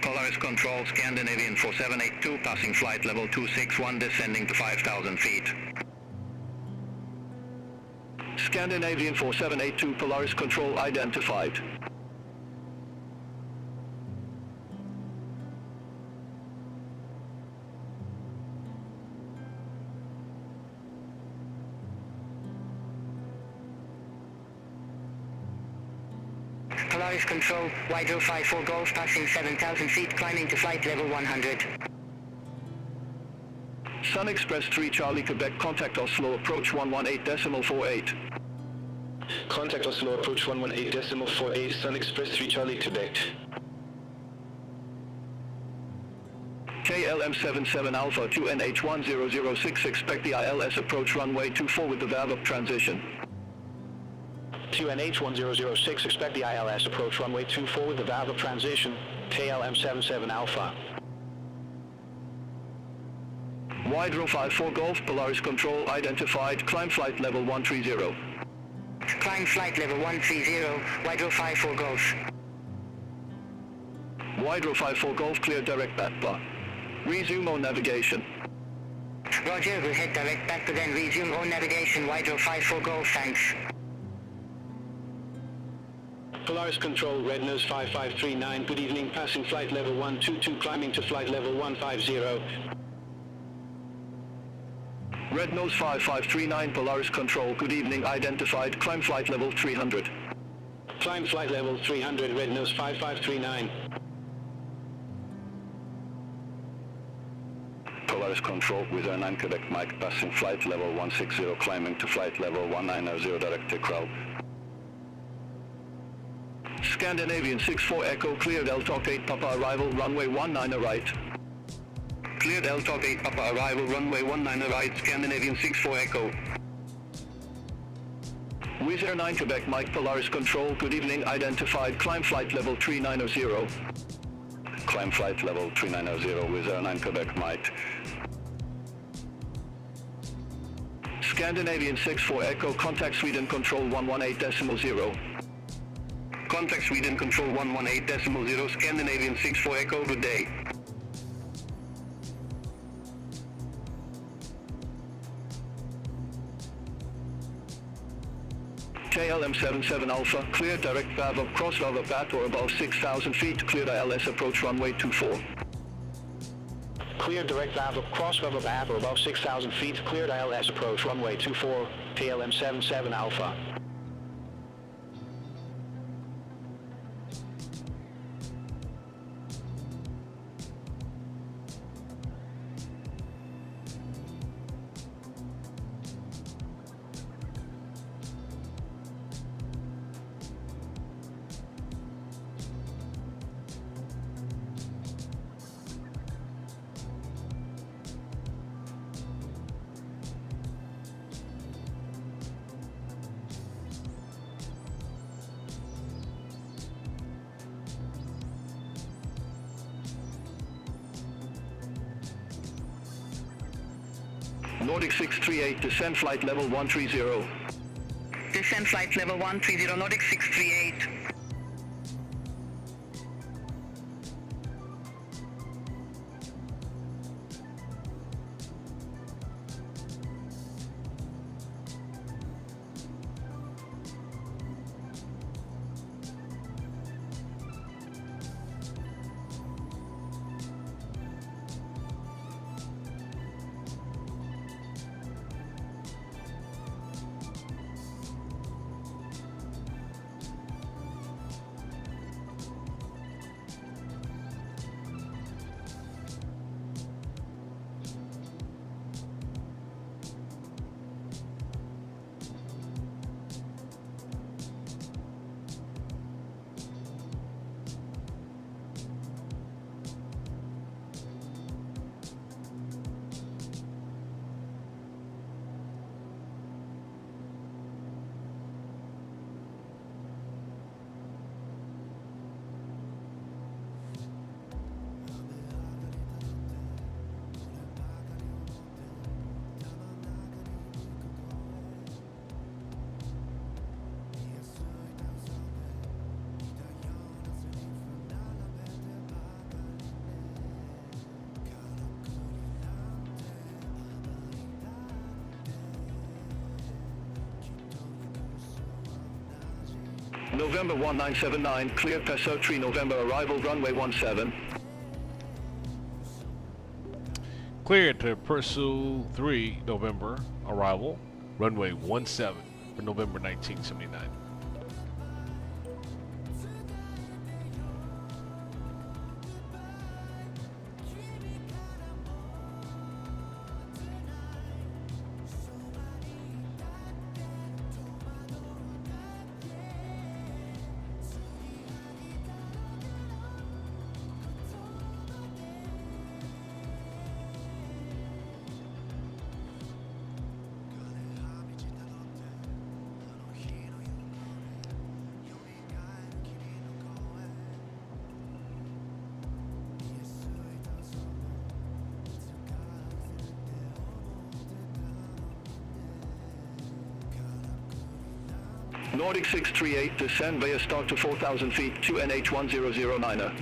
Polaris Control, Scandinavian 4782, passing flight level 261, descending to 5,000 feet. Scandinavian 4782, Polaris Control identified. Polaris Control, Hydro 54 Golf passing 7,000 feet, climbing to flight level 100. Sun Express 3 Charlie Quebec, contact Oslo, approach 118.48. Contact Oslo, approach 118.48, Sun Express 3 Charlie Quebec. KLM 77 Alpha 2NH1006, expect the ILS approach runway 24 with the valve up transition. 2NH1006, expect the ILS approach runway 24 with the valve up transition, KLM 77 Alpha. Hydro 54 Golf, Polaris Control identified, climb flight level 130. Climb flight level 130, Hydro 54 Golf. Hydro 54 Golf, clear direct back bar. Resume on navigation. Roger, we'll head direct back to then resume on navigation, Hydro 54 Golf, thanks. Polaris Control, Red Nose 5539, good evening, passing flight level 122, climbing to flight level 150. Red Nose 5539, Polaris Control, good evening, identified, climb flight level 300. Climb flight level 300, Red Nose 5539. Polaris Control, with 9 Quebec Mike, passing flight level 160, climbing to flight level 190, direct to Crow. Scandinavian 64 Echo, cleared LTOC 8 Papa arrival, runway 19 right. Cleared LTOC 8 Papa arrival, runway 19 right, Scandinavian 64 Echo. Wizz Air 9 Quebec Mike, Polaris Control, good evening, identified, climb flight level 390. Climb flight level 390, with 9 Quebec Mike. Scandinavian 64 Echo, contact Sweden Control 118.0. Contact Sweden Control 118.0, Scandinavian 64 Echo, good day. KLM 77 Alpha, clear direct valve up, cross valve up at or above 6,000 feet, cleared ILS approach runway 24. Clear direct valve up, cross valve up at or above 6,000 feet, cleared ILS approach runway 24, KLM 77 Alpha. Nordic 638, descend flight level 130. Descend flight level 130, Nordic 638. November 1979, clear PESUR 3 November arrival, runway 17. Cleared to pursue 3 November arrival, runway 17 for November 1979. Nordic 638, descend via start to 4,000 feet, QNH1009er.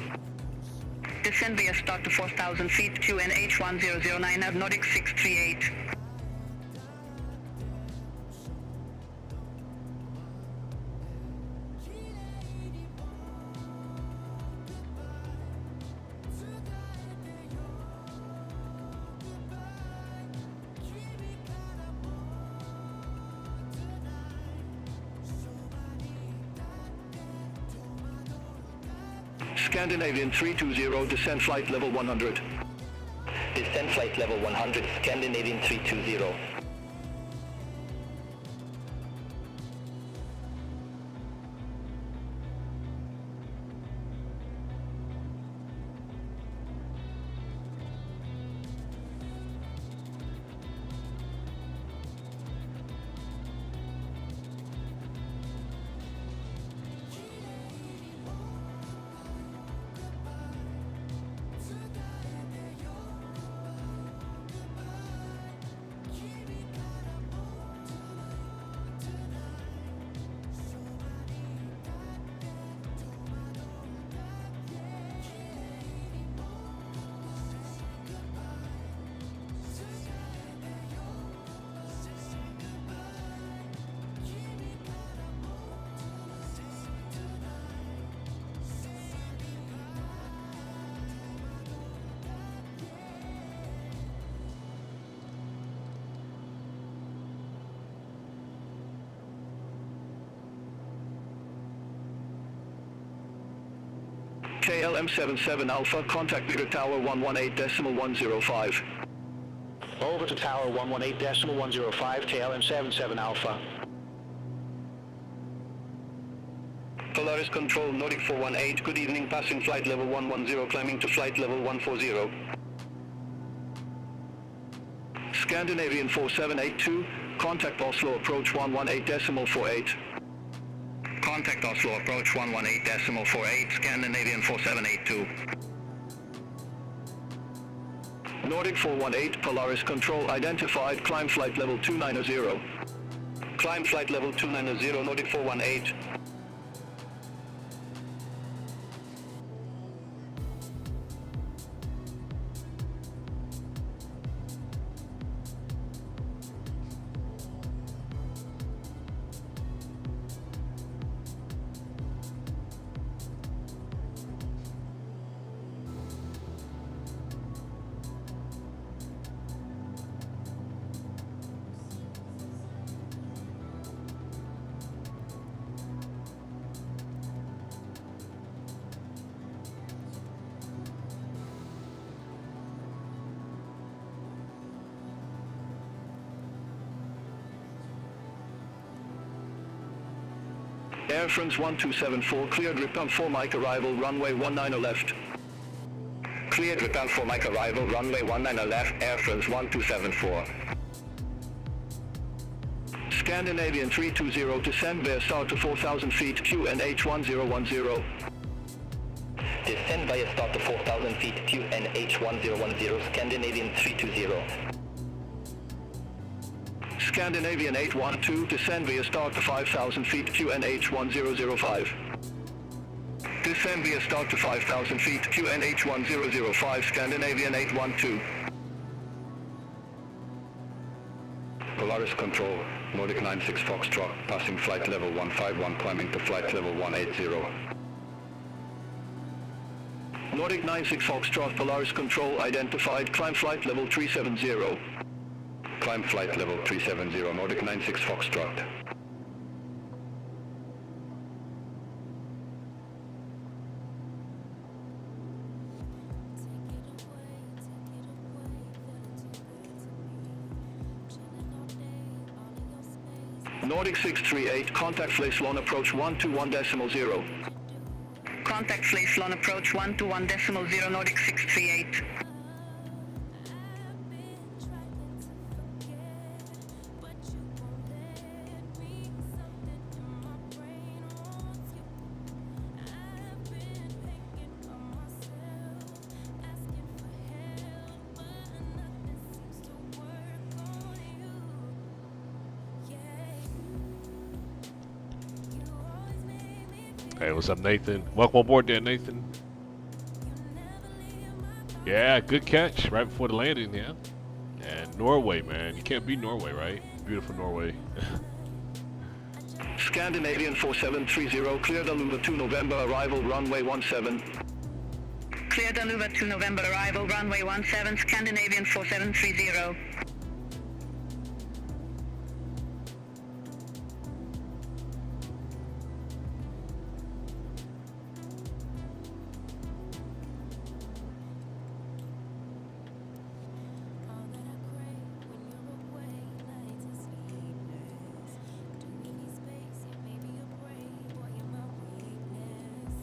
Descend via start to 4,000 feet, QNH1009er, Nordic 638. Scandinavian 320, descend flight level 100. Descend flight level 100, Scandinavian 320. KLM77 Alpha, contact Bigger Tower 118.105. Over to Tower 118.105, KLM77 Alpha. Polaris Control, Nordic 418, good evening, passing flight level 110, climbing to flight level 140. Scandinavian 4782, contact Oslo approach 118.48. Contact Oslo approach 118.48, Scandinavian 4782. Nordic 418, Polaris Control identified, climb flight level 290. Climb flight level 290, Nordic 418. Air France 1274, cleared repel for Mike arrival, runway 19 left. Cleared repel for Mike arrival, runway 19 left, Air France 1274. Scandinavian 320, descend via start to 4,000 feet, QNH1010. Descend via start to 4,000 feet, QNH1010, Scandinavian 320. Scandinavian 812, descend via start to 5,000 feet, QNH1005. Descend via start to 5,000 feet, QNH1005, Scandinavian 812. Polaris Control, Nordic 96 Foxtrot, passing flight level 151, climbing to flight level 180. Nordic 96 Foxtrot, Polaris Control identified, climb flight level 370. Climb flight level 370, Nordic 96 Foxtrot. Nordic 638, contact Flesland approach 121.0. Contact Flesland approach 121.0, Nordic 638. Hey, what's up, Nathan? Welcome aboard there, Nathan. Yeah, good catch right before the landing, yeah. And Norway, man. You can't beat Norway, right? Beautiful Norway. Scandinavian 4730, cleared Aluva 2 November, arrival runway 17. Cleared Aluva 2 November, arrival runway 17, Scandinavian 4730. All that I crave when you're away, nights are sleepless. Do we need space? Yeah, maybe a break. Boy, you're my weakness.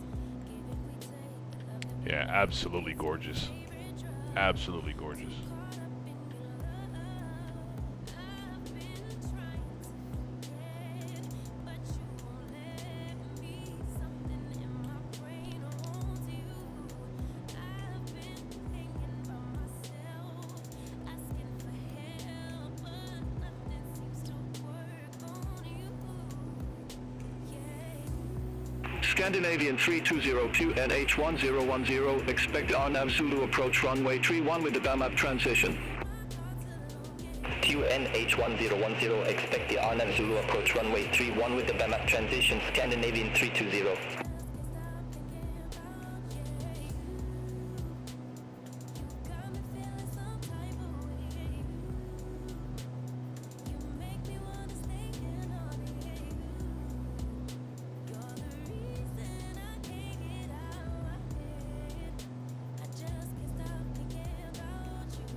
Give it, we take. Love that we Yeah, absolutely gorgeous. Absolutely gorgeous. caught up in your love. I've been trying to forget, but you won't let me. Something in my brain holds you. I've been thinking about myself, asking for help, but nothing seems to work on you. Yeah. Scandinavian 3202 NH1010, expect RNAV Zulu approach runway 31 with the BAMAP transition. QNH1010, expect the RNAV Zulu approach runway 31 with the BAMAP transition, Scandinavian 320. Got me feeling some type of way. You make me wanna stay in on it. You're the reason I can't get out of my head. I just can't stop thinking about you.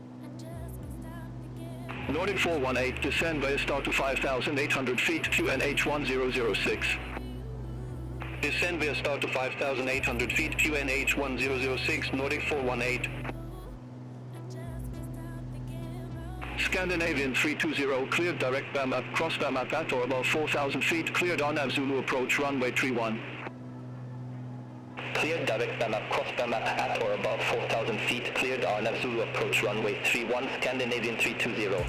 I just can't stop thinking. Nordic 418, descend via start to 5,800 feet, QNH1006. Descend via start to 5,800 feet, QNH1006, Nordic 418. Scandinavian 320, cleared direct BAMAP, cross BAMAP at or above 4,000 feet, cleared RNAV Zulu approach runway 31. Cleared direct BAMAP, cross BAMAP at or above 4,000 feet, cleared RNAV Zulu approach runway 31, Scandinavian 320.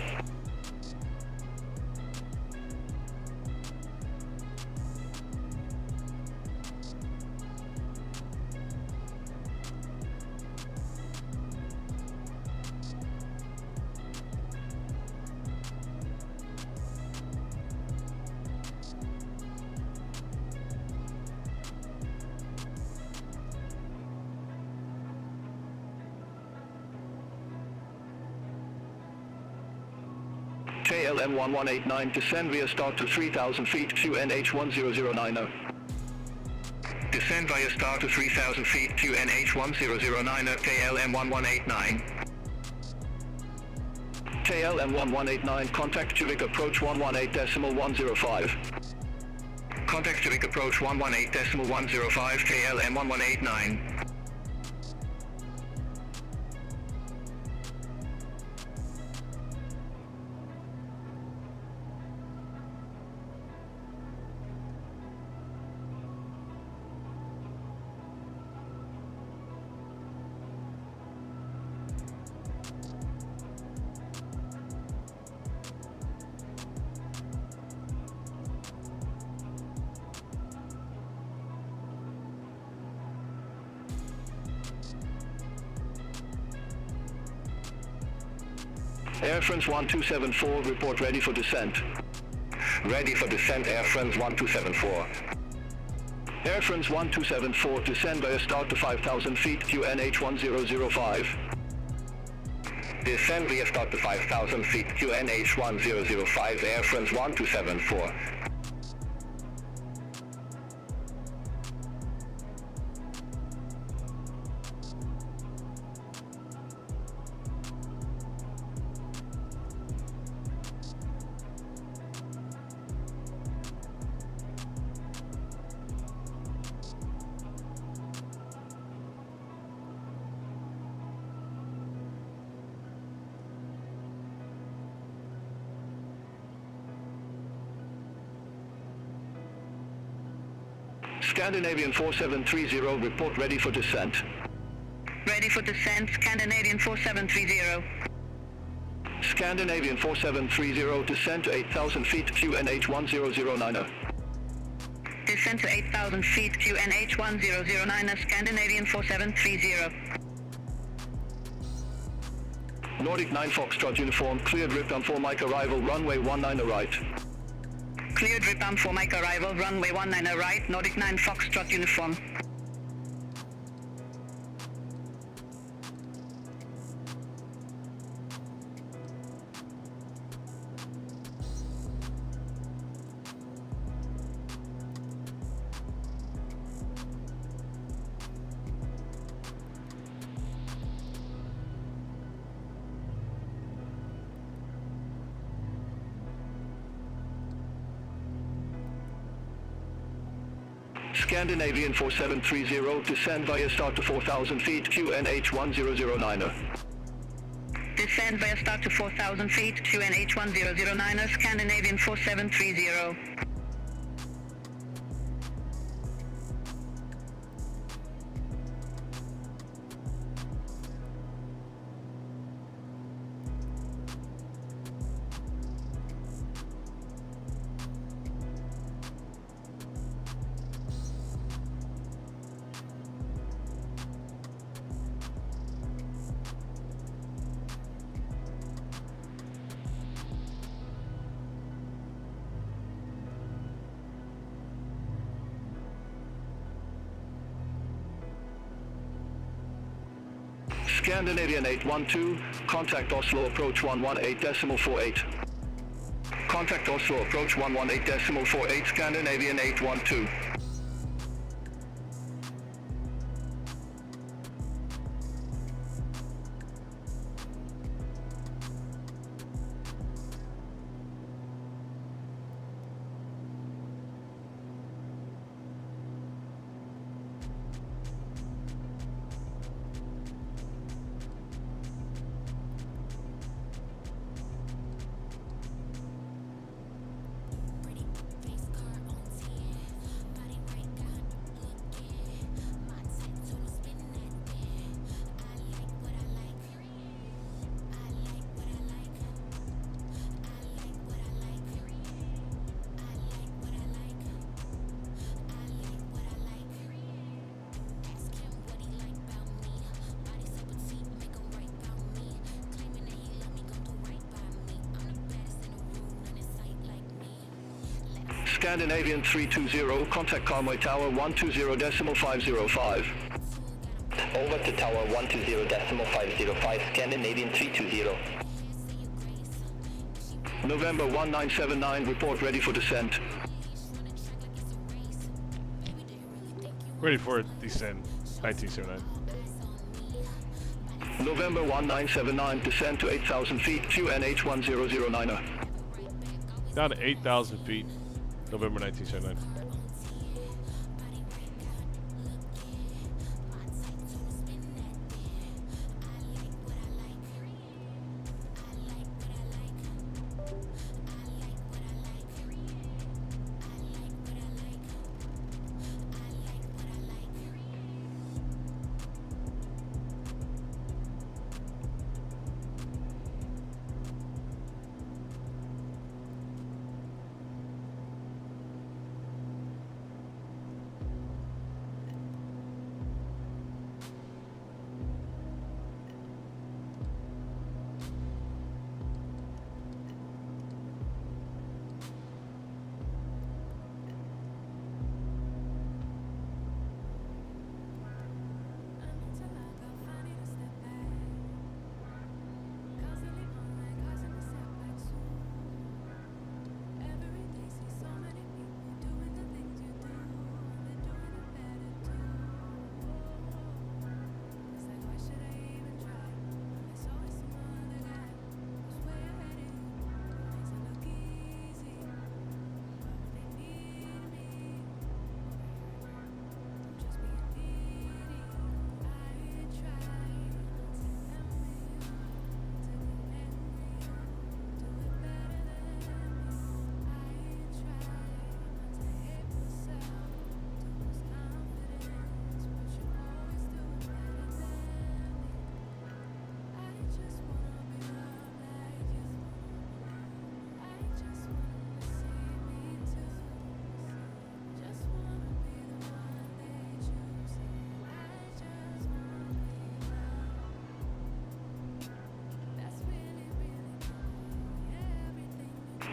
KLM 1189, descend via start to 3,000 feet, QNH1009. Descend via start to 3,000 feet, QNH1009, KLM 1189. KLM 1189, contact Civic approach 118.105. Contact Civic approach 118.105, KLM 1189. Air France 1274, report ready for descent. Ready for descent, Air France 1274. Air France 1274, descend via start to 5,000 feet, QNH1005. Descend via start to 5,000 feet, QNH1005, Air France 1274. Scandinavian 4730, report ready for descent. Ready for descent, Scandinavian 4730. Scandinavian 4730, descend to 8,000 feet, QNH1009. descend to 8,000 feet, QNH 1009, Scandinavian 4730. Nordic 9 Foxtrot uniform, cleared Ripton for Mike arrival, runway 19 right. Cleared Ripon for Mike arrival, runway 19 right, Nordic 9 Foxtrot uniform. Scandinavian 4730, descend via start to 4,000 feet, QNH 1009. Descend via start to 4,000 feet, QNH 1009, Scandinavian 4730. Scandinavian 812, contact Oslo approach 118.48. Contact Oslo approach 118.48, Scandinavian 812. Scandinavian 320, contact Conway Tower 120.505. Over to tower 120.505, Scandinavian 320. November 1979, report ready for descent. Ready for it, descend. 1979. November 1979, descend to 8,000 feet, QNH 1009. Down to 8,000 feet. November 1979.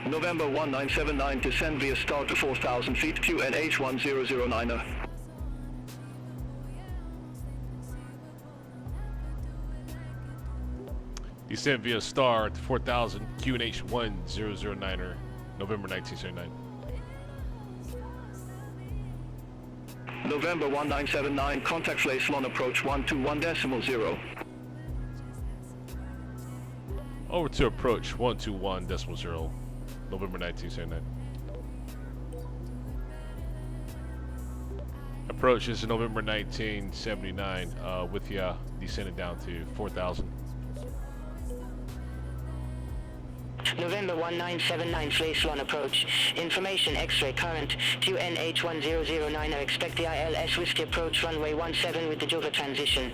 November 1979, descend via start to 4,000 feet, QNH1009er. Descent via star at 4000 QNH1009er, November 1979. November 1979, contact Flesland approach 121.0. Over to approach 121.0, November 1979. Approach is November 1979, with ya descending down to 4000. November 1979, Flesland approach. Information X-ray current QNH1009er. Expect the ILS Whiskey approach runway 17 with the Jova transition.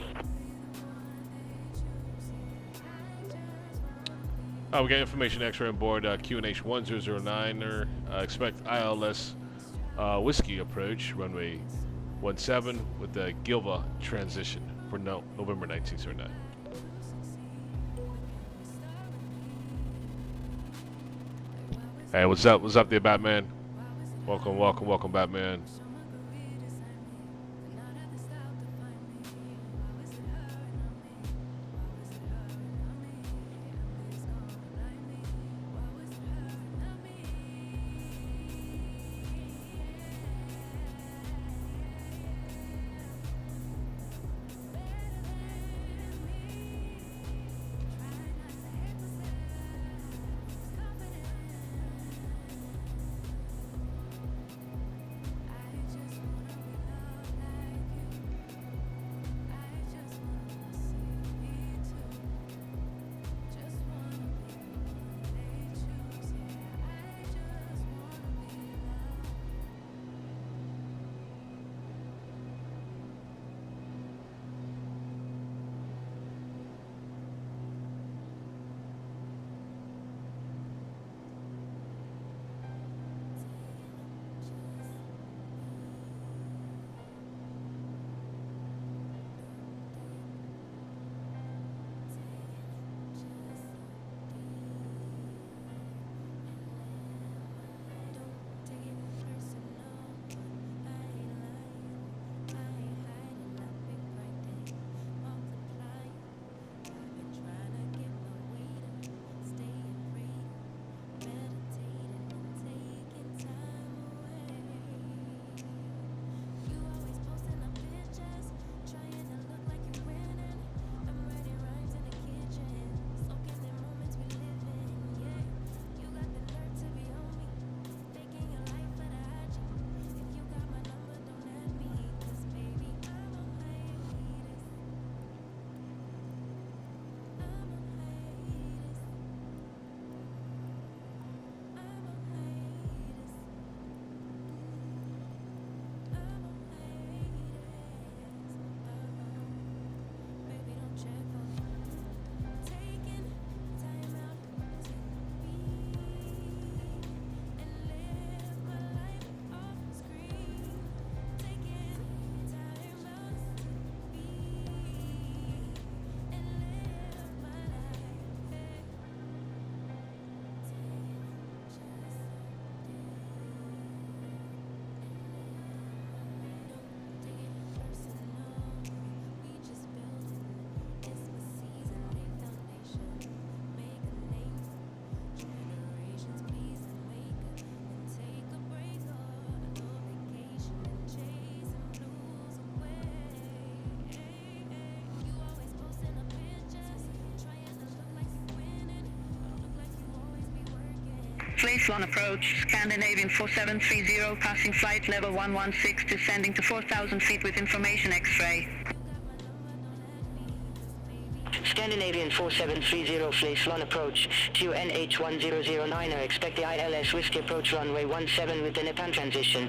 We got information X-ray on board QNH1009er. Expect ILS Whiskey approach runway 17 with the Gilva transition for November 1979. Hey, what's up? What's up there, Batman? Welcome, welcome, welcome, Batman. Flesland approach, Scandinavian 4730, passing flight level 116, descending to 4,000 feet with information X-ray. Scandinavian 4730, Flesland approach, QNH1009er. Expect the ILS Whiskey approach runway 17 with the Nepal transition.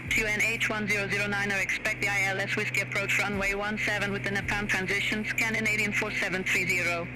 QNH1009er. Expect the ILS Whiskey approach runway 17 with the Nepal transition. Scandinavian 4730.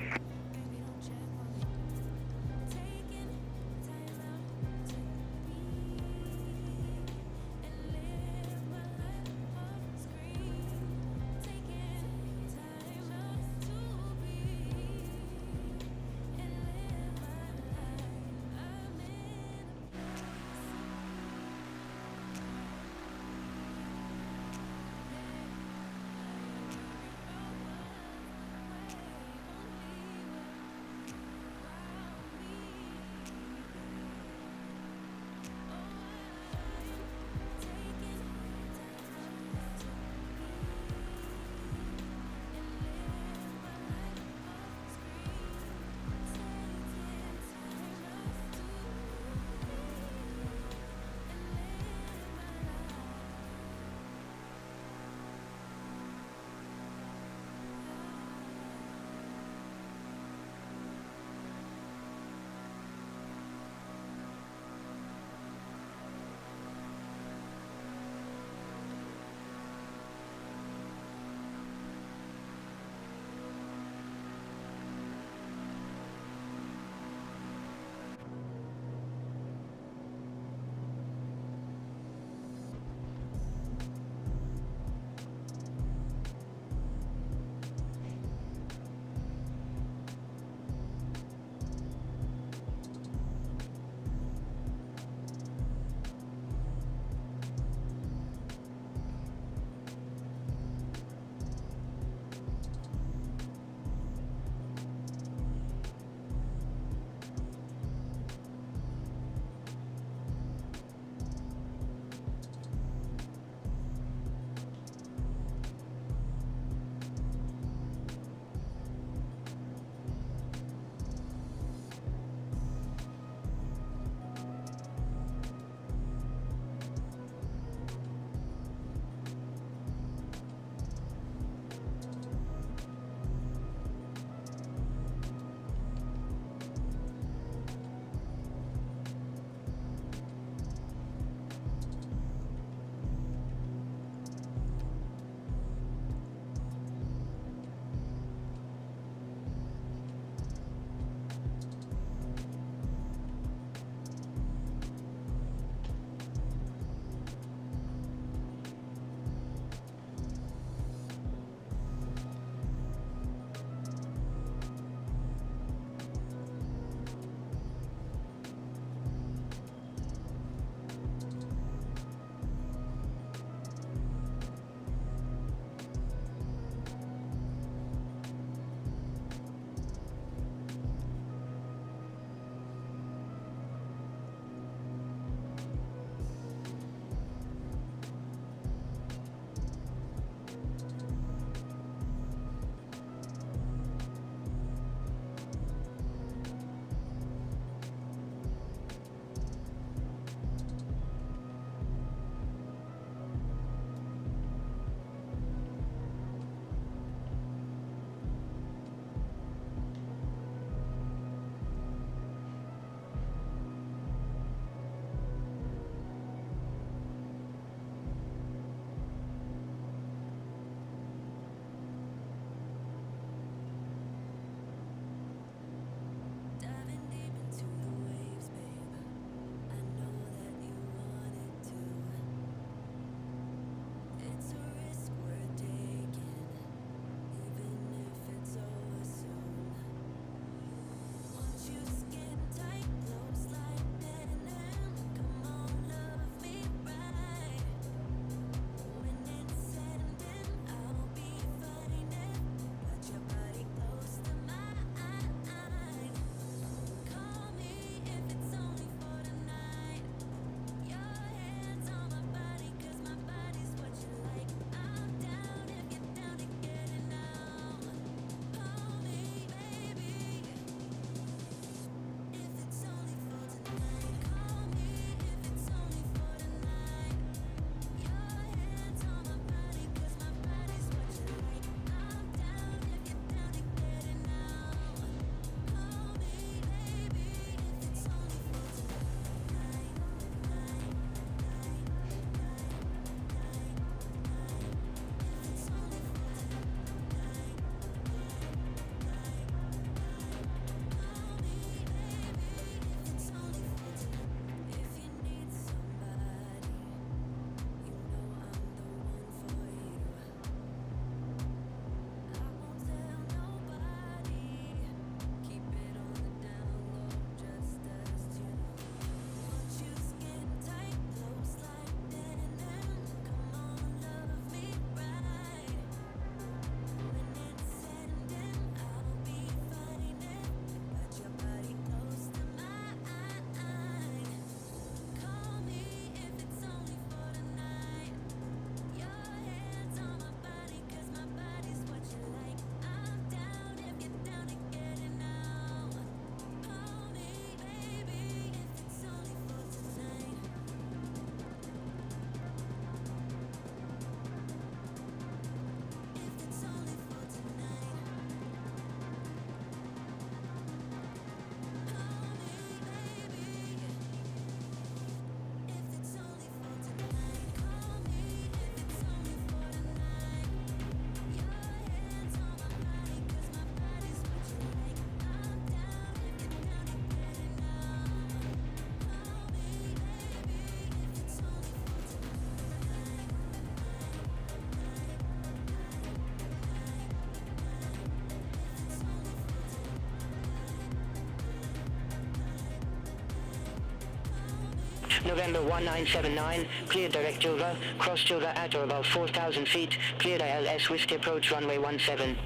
November 1979, cleared direct Jova, cross Jova at or above 4,000 feet, cleared ILS Whiskey approach runway 17.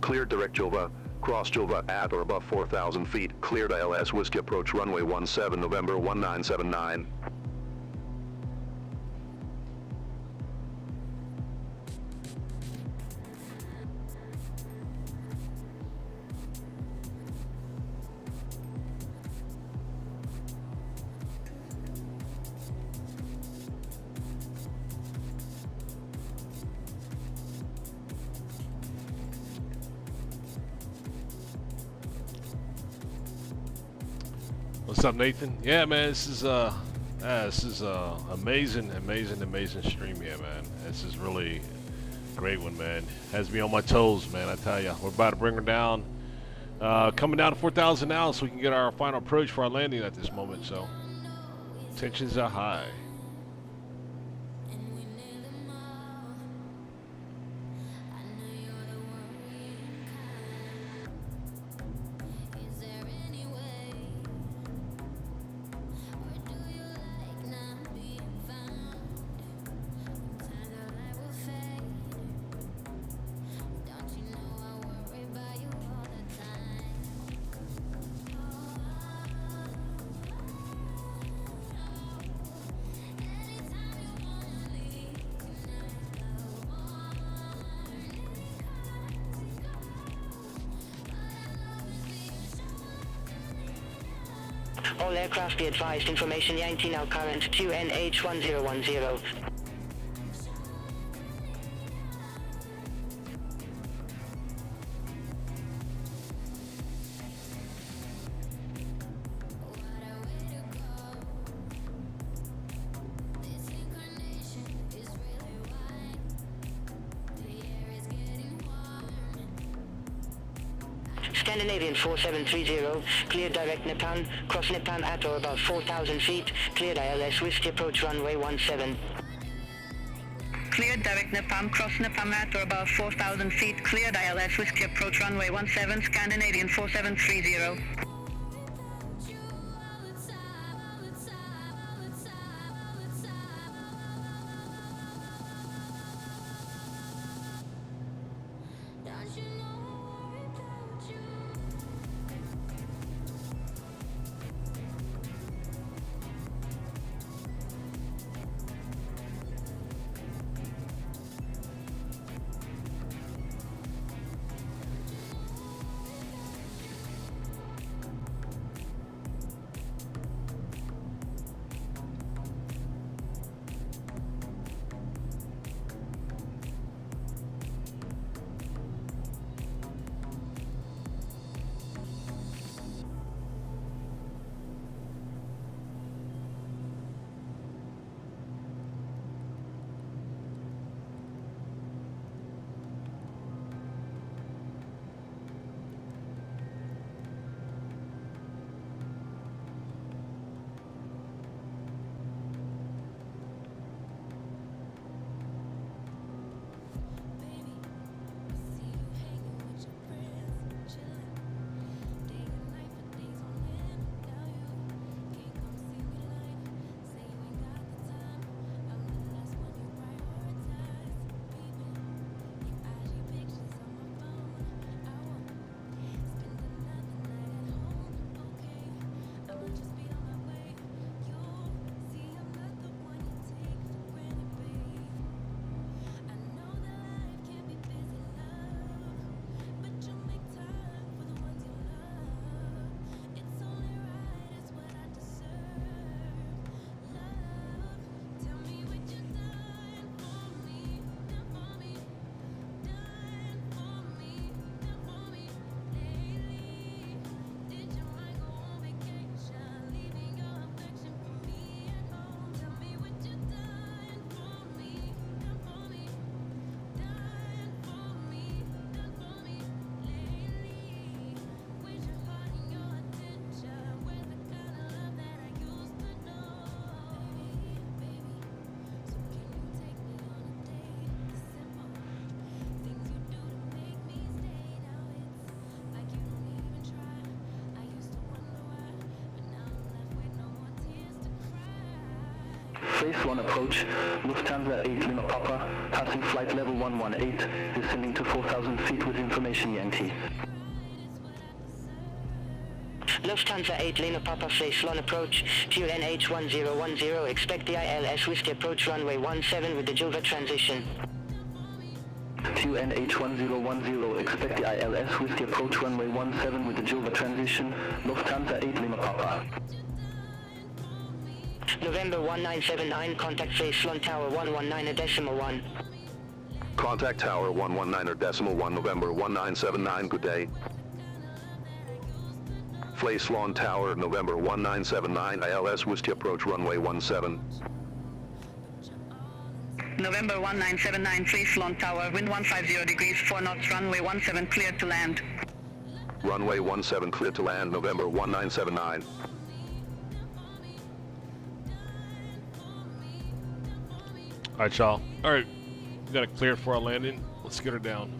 Cleared direct Jova, cross Jova at or above 4,000 feet, cleared ILS Whiskey approach runway 17, November 1979. What's up, Nathan? Yeah, man, this is amazing stream here, man. This is really a great one, man. Has me on my toes, man. I tell you, we're about to bring her down, coming down to 4,000 now, so we can get our final approach for our landing at this moment. So tensions are high. All aircraft be advised, information Yankee now current QNH1010. Scandinavian 4730, cleared direct Nippon, cross Nippon at or above 4,000 feet, cleared ILS Whiskey approach runway 17. Cleared direct Nippon, cross Nippon at or above 4,000 feet, cleared ILS Whiskey approach runway 17, Scandinavian 4730. Flesland approach, Lufthansa 8 Lima Papa, passing flight level 118, descending to 4,000 feet with information Yankee. Lufthansa 8 Lima Papa Flesland approach, QNH 1010, expect the ILS Whiskey approach runway 17 with the Julva transition. QNH 1010, expect the ILS Whiskey approach runway 17 with the Julva transition, Lufthansa 8 Lima Papa. November 1979, contact Flesland Tower 119.1. Contact Tower 119.1, November 1979, good day. Flesland Tower, November 1979, ILS Whiskey approach runway 17. November 1979, Flesland Tower, wind 150 degrees, 4 knots, runway 17 cleared to land. Runway 17 cleared to land, November 1979. Alright, y'all. Alright, we got it cleared for our landing. Let's get her down.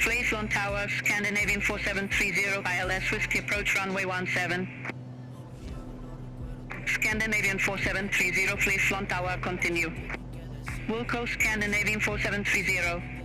Flesland Tower, Scandinavian 4730, ILS Whiskey approach runway 17. Scandinavian 4730, Flesland Tower, continue. Wilco, Scandinavian 4730.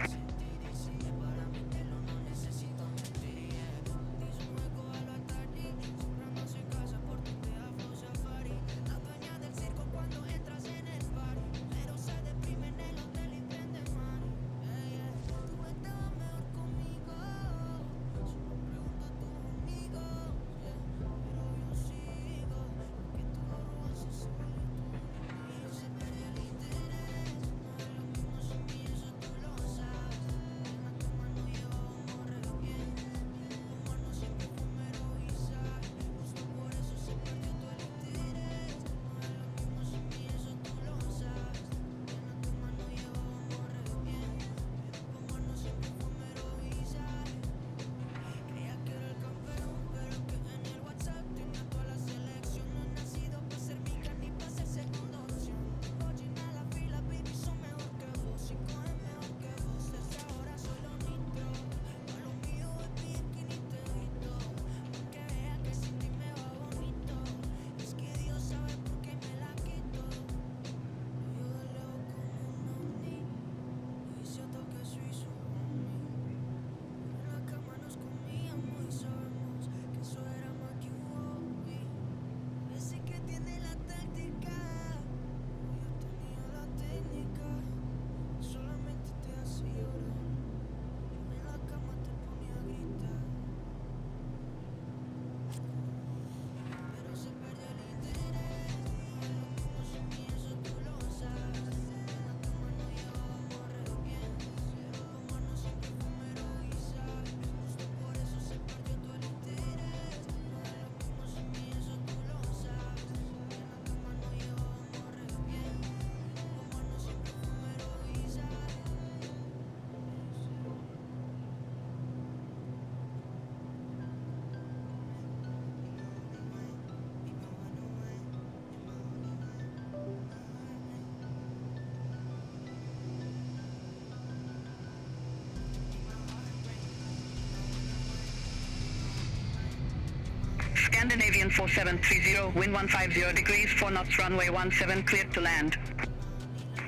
Scandinavian 4730, wind 150 degrees, 4 knots, runway 17 cleared to land.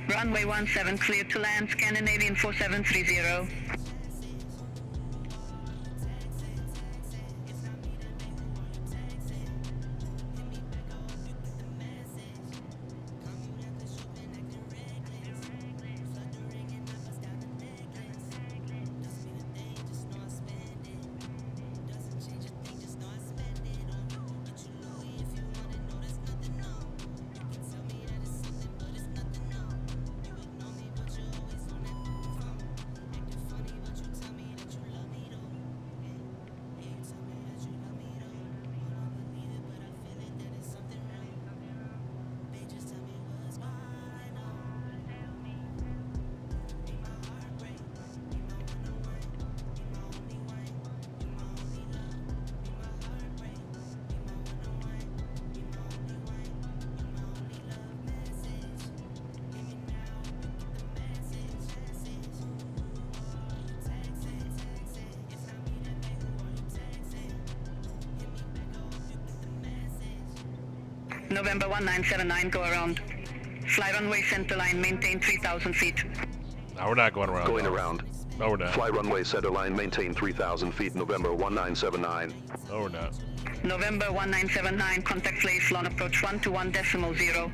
Runway 17 cleared to land, Scandinavian 4730. November 1979, go around. Fly runway center line, maintain 3,000 feet. No, we're not going around. Going no. around. No, we're not. Fly runway center line, maintain 3,000 feet, November 1979. No, we're not. November 1979, contact Flesland approach 121.0.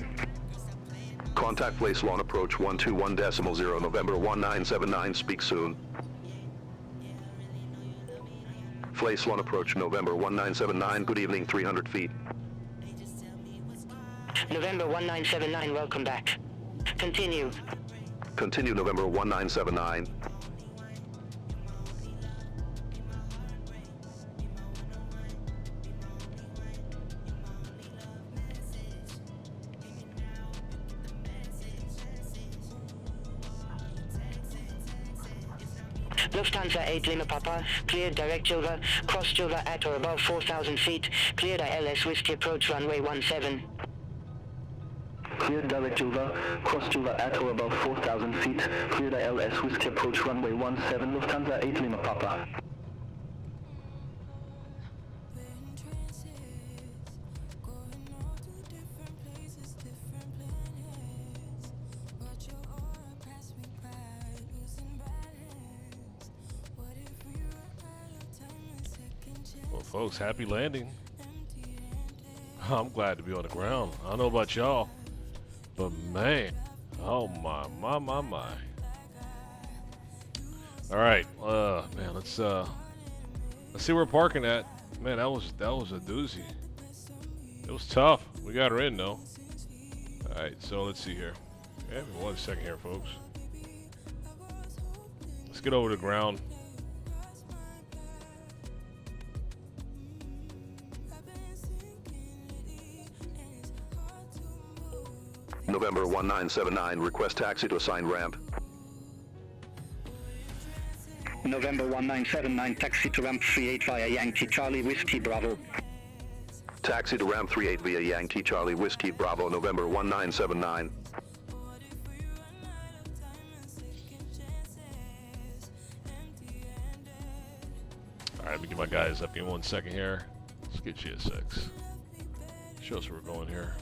Contact Flesland approach 121.0, November 1979, speak soon. Flesland approach November 1979, good evening, 300 feet. November 1979, welcome back. Continue. Continue November 1979. Lufthansa 8 Lima Papa, cleared direct Jilva, cross Jilva at or above 4,000 feet, cleared ILS Whiskey approach runway 17. Cleared direct Jilva, cross Jilva at or above 4,000 feet, cleared ILS Whiskey approach runway 17, Lufthansa 8 Lima Papa. Well, folks, happy landing. I'm glad to be on the ground. I don't know about y'all, but man, oh my. All right, man, let's see where we're parking at. Man, that was a doozy. It was tough. We got her in though. All right, so let's see here. Yeah, 1 second here, folks. Let's get over to the ground. November 1979, request taxi to assigned ramp. November 1979, taxi to ramp 38 via Yankee Charlie Whiskey Bravo. Taxi to ramp 38 via Yankee Charlie Whiskey Bravo, November 1979. All right, let me get my guys up. Give me 1 second here. Let's get you a 6. Show us where we're going here.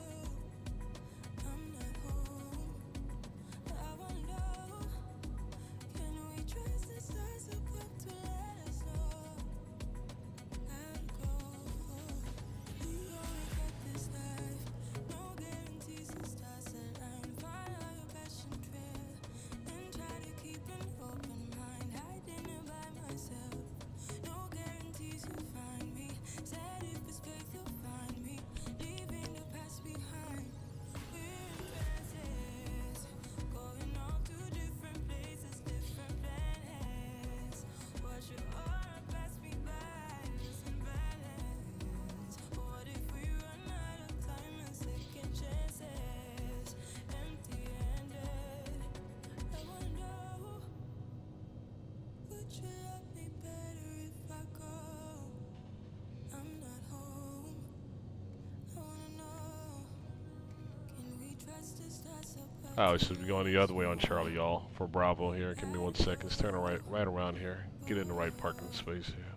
Oh, we should be going the other way on Charlie, y'all, for Bravo here. Give me 1 second. Let's turn right around here. Get in the right parking space here.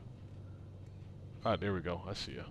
All right, there we go. I see ya.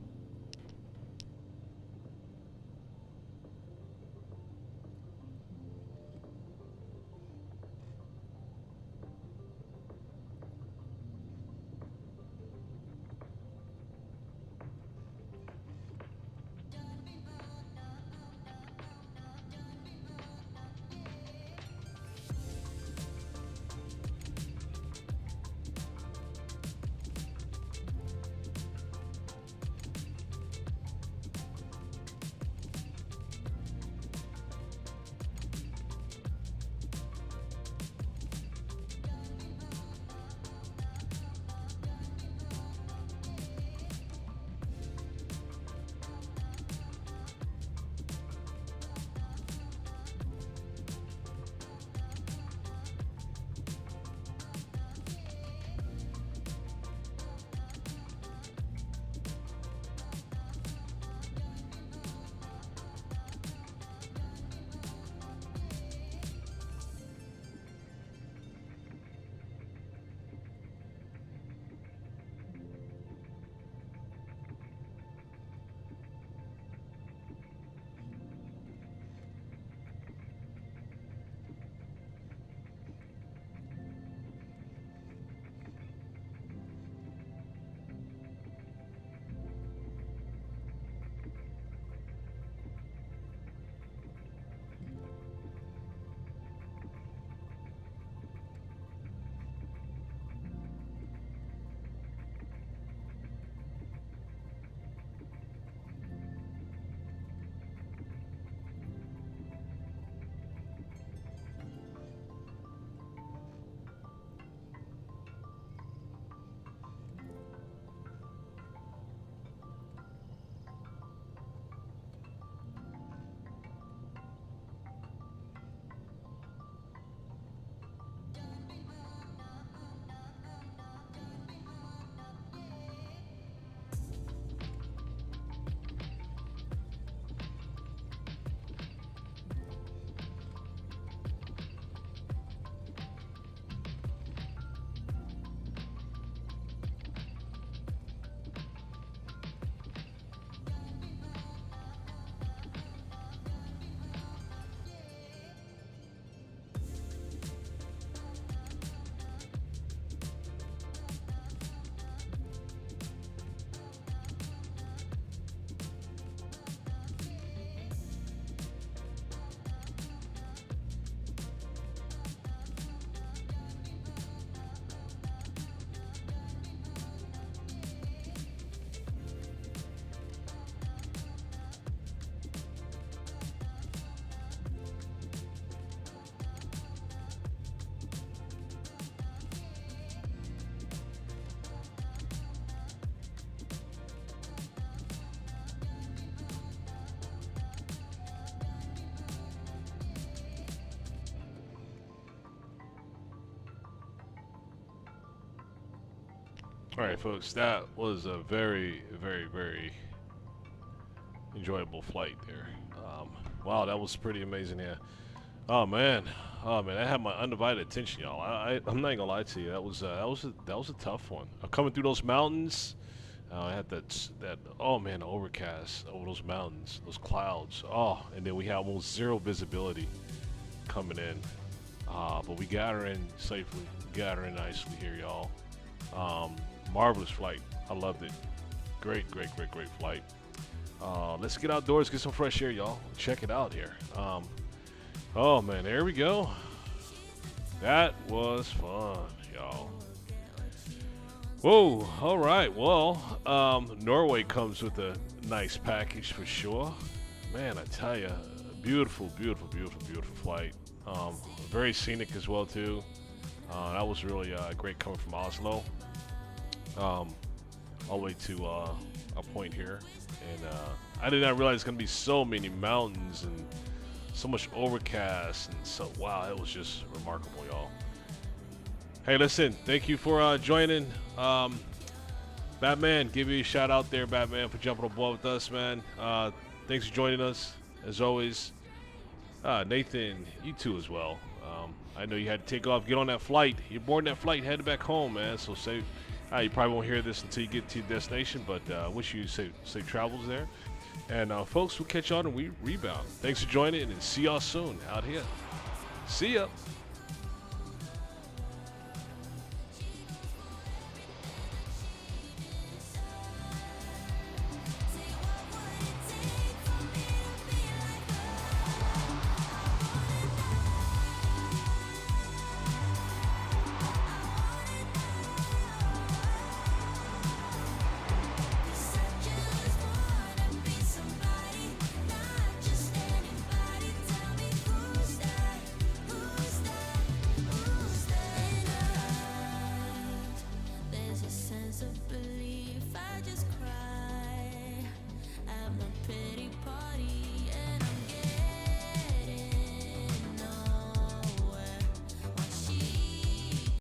All right, folks, that was a very, very, very enjoyable flight there. Wow, that was pretty amazing here. Oh man, that had my undivided attention, y'all. I'm not gonna lie to you. That was a tough one. Coming through those mountains, I had that oh man, the overcast over those mountains, those clouds. Oh, and then we had almost zero visibility coming in. But we got her in safely. Got her in nicely here, y'all. Marvelous flight. I loved it. Great flight. Let's get outdoors, get some fresh air, y'all. Check it out here. Oh man, there we go. That was fun, y'all. Whoa, all right. Well, Norway comes with a nice package for sure. Man, I tell you, beautiful flight. Very scenic as well too. That was really great coming from Oslo all the way to a point here, and I did not realize it's gonna be so many mountains and so much overcast, and so wow, it was just remarkable, y'all. Hey, listen, thank you for joining. Batman, give you a shout out there, Batman, for jumping on board with us, man. Thanks for joining us as always. Nathan, you too as well. I know you had to take off, get on that flight. You're boarding that flight, headed back home, man. So safe. You probably won't hear this until you get to your destination, but wish you safe travels there. And folks, we'll catch y'all and we rebound. Thanks for joining, and see y'all soon out here. See ya.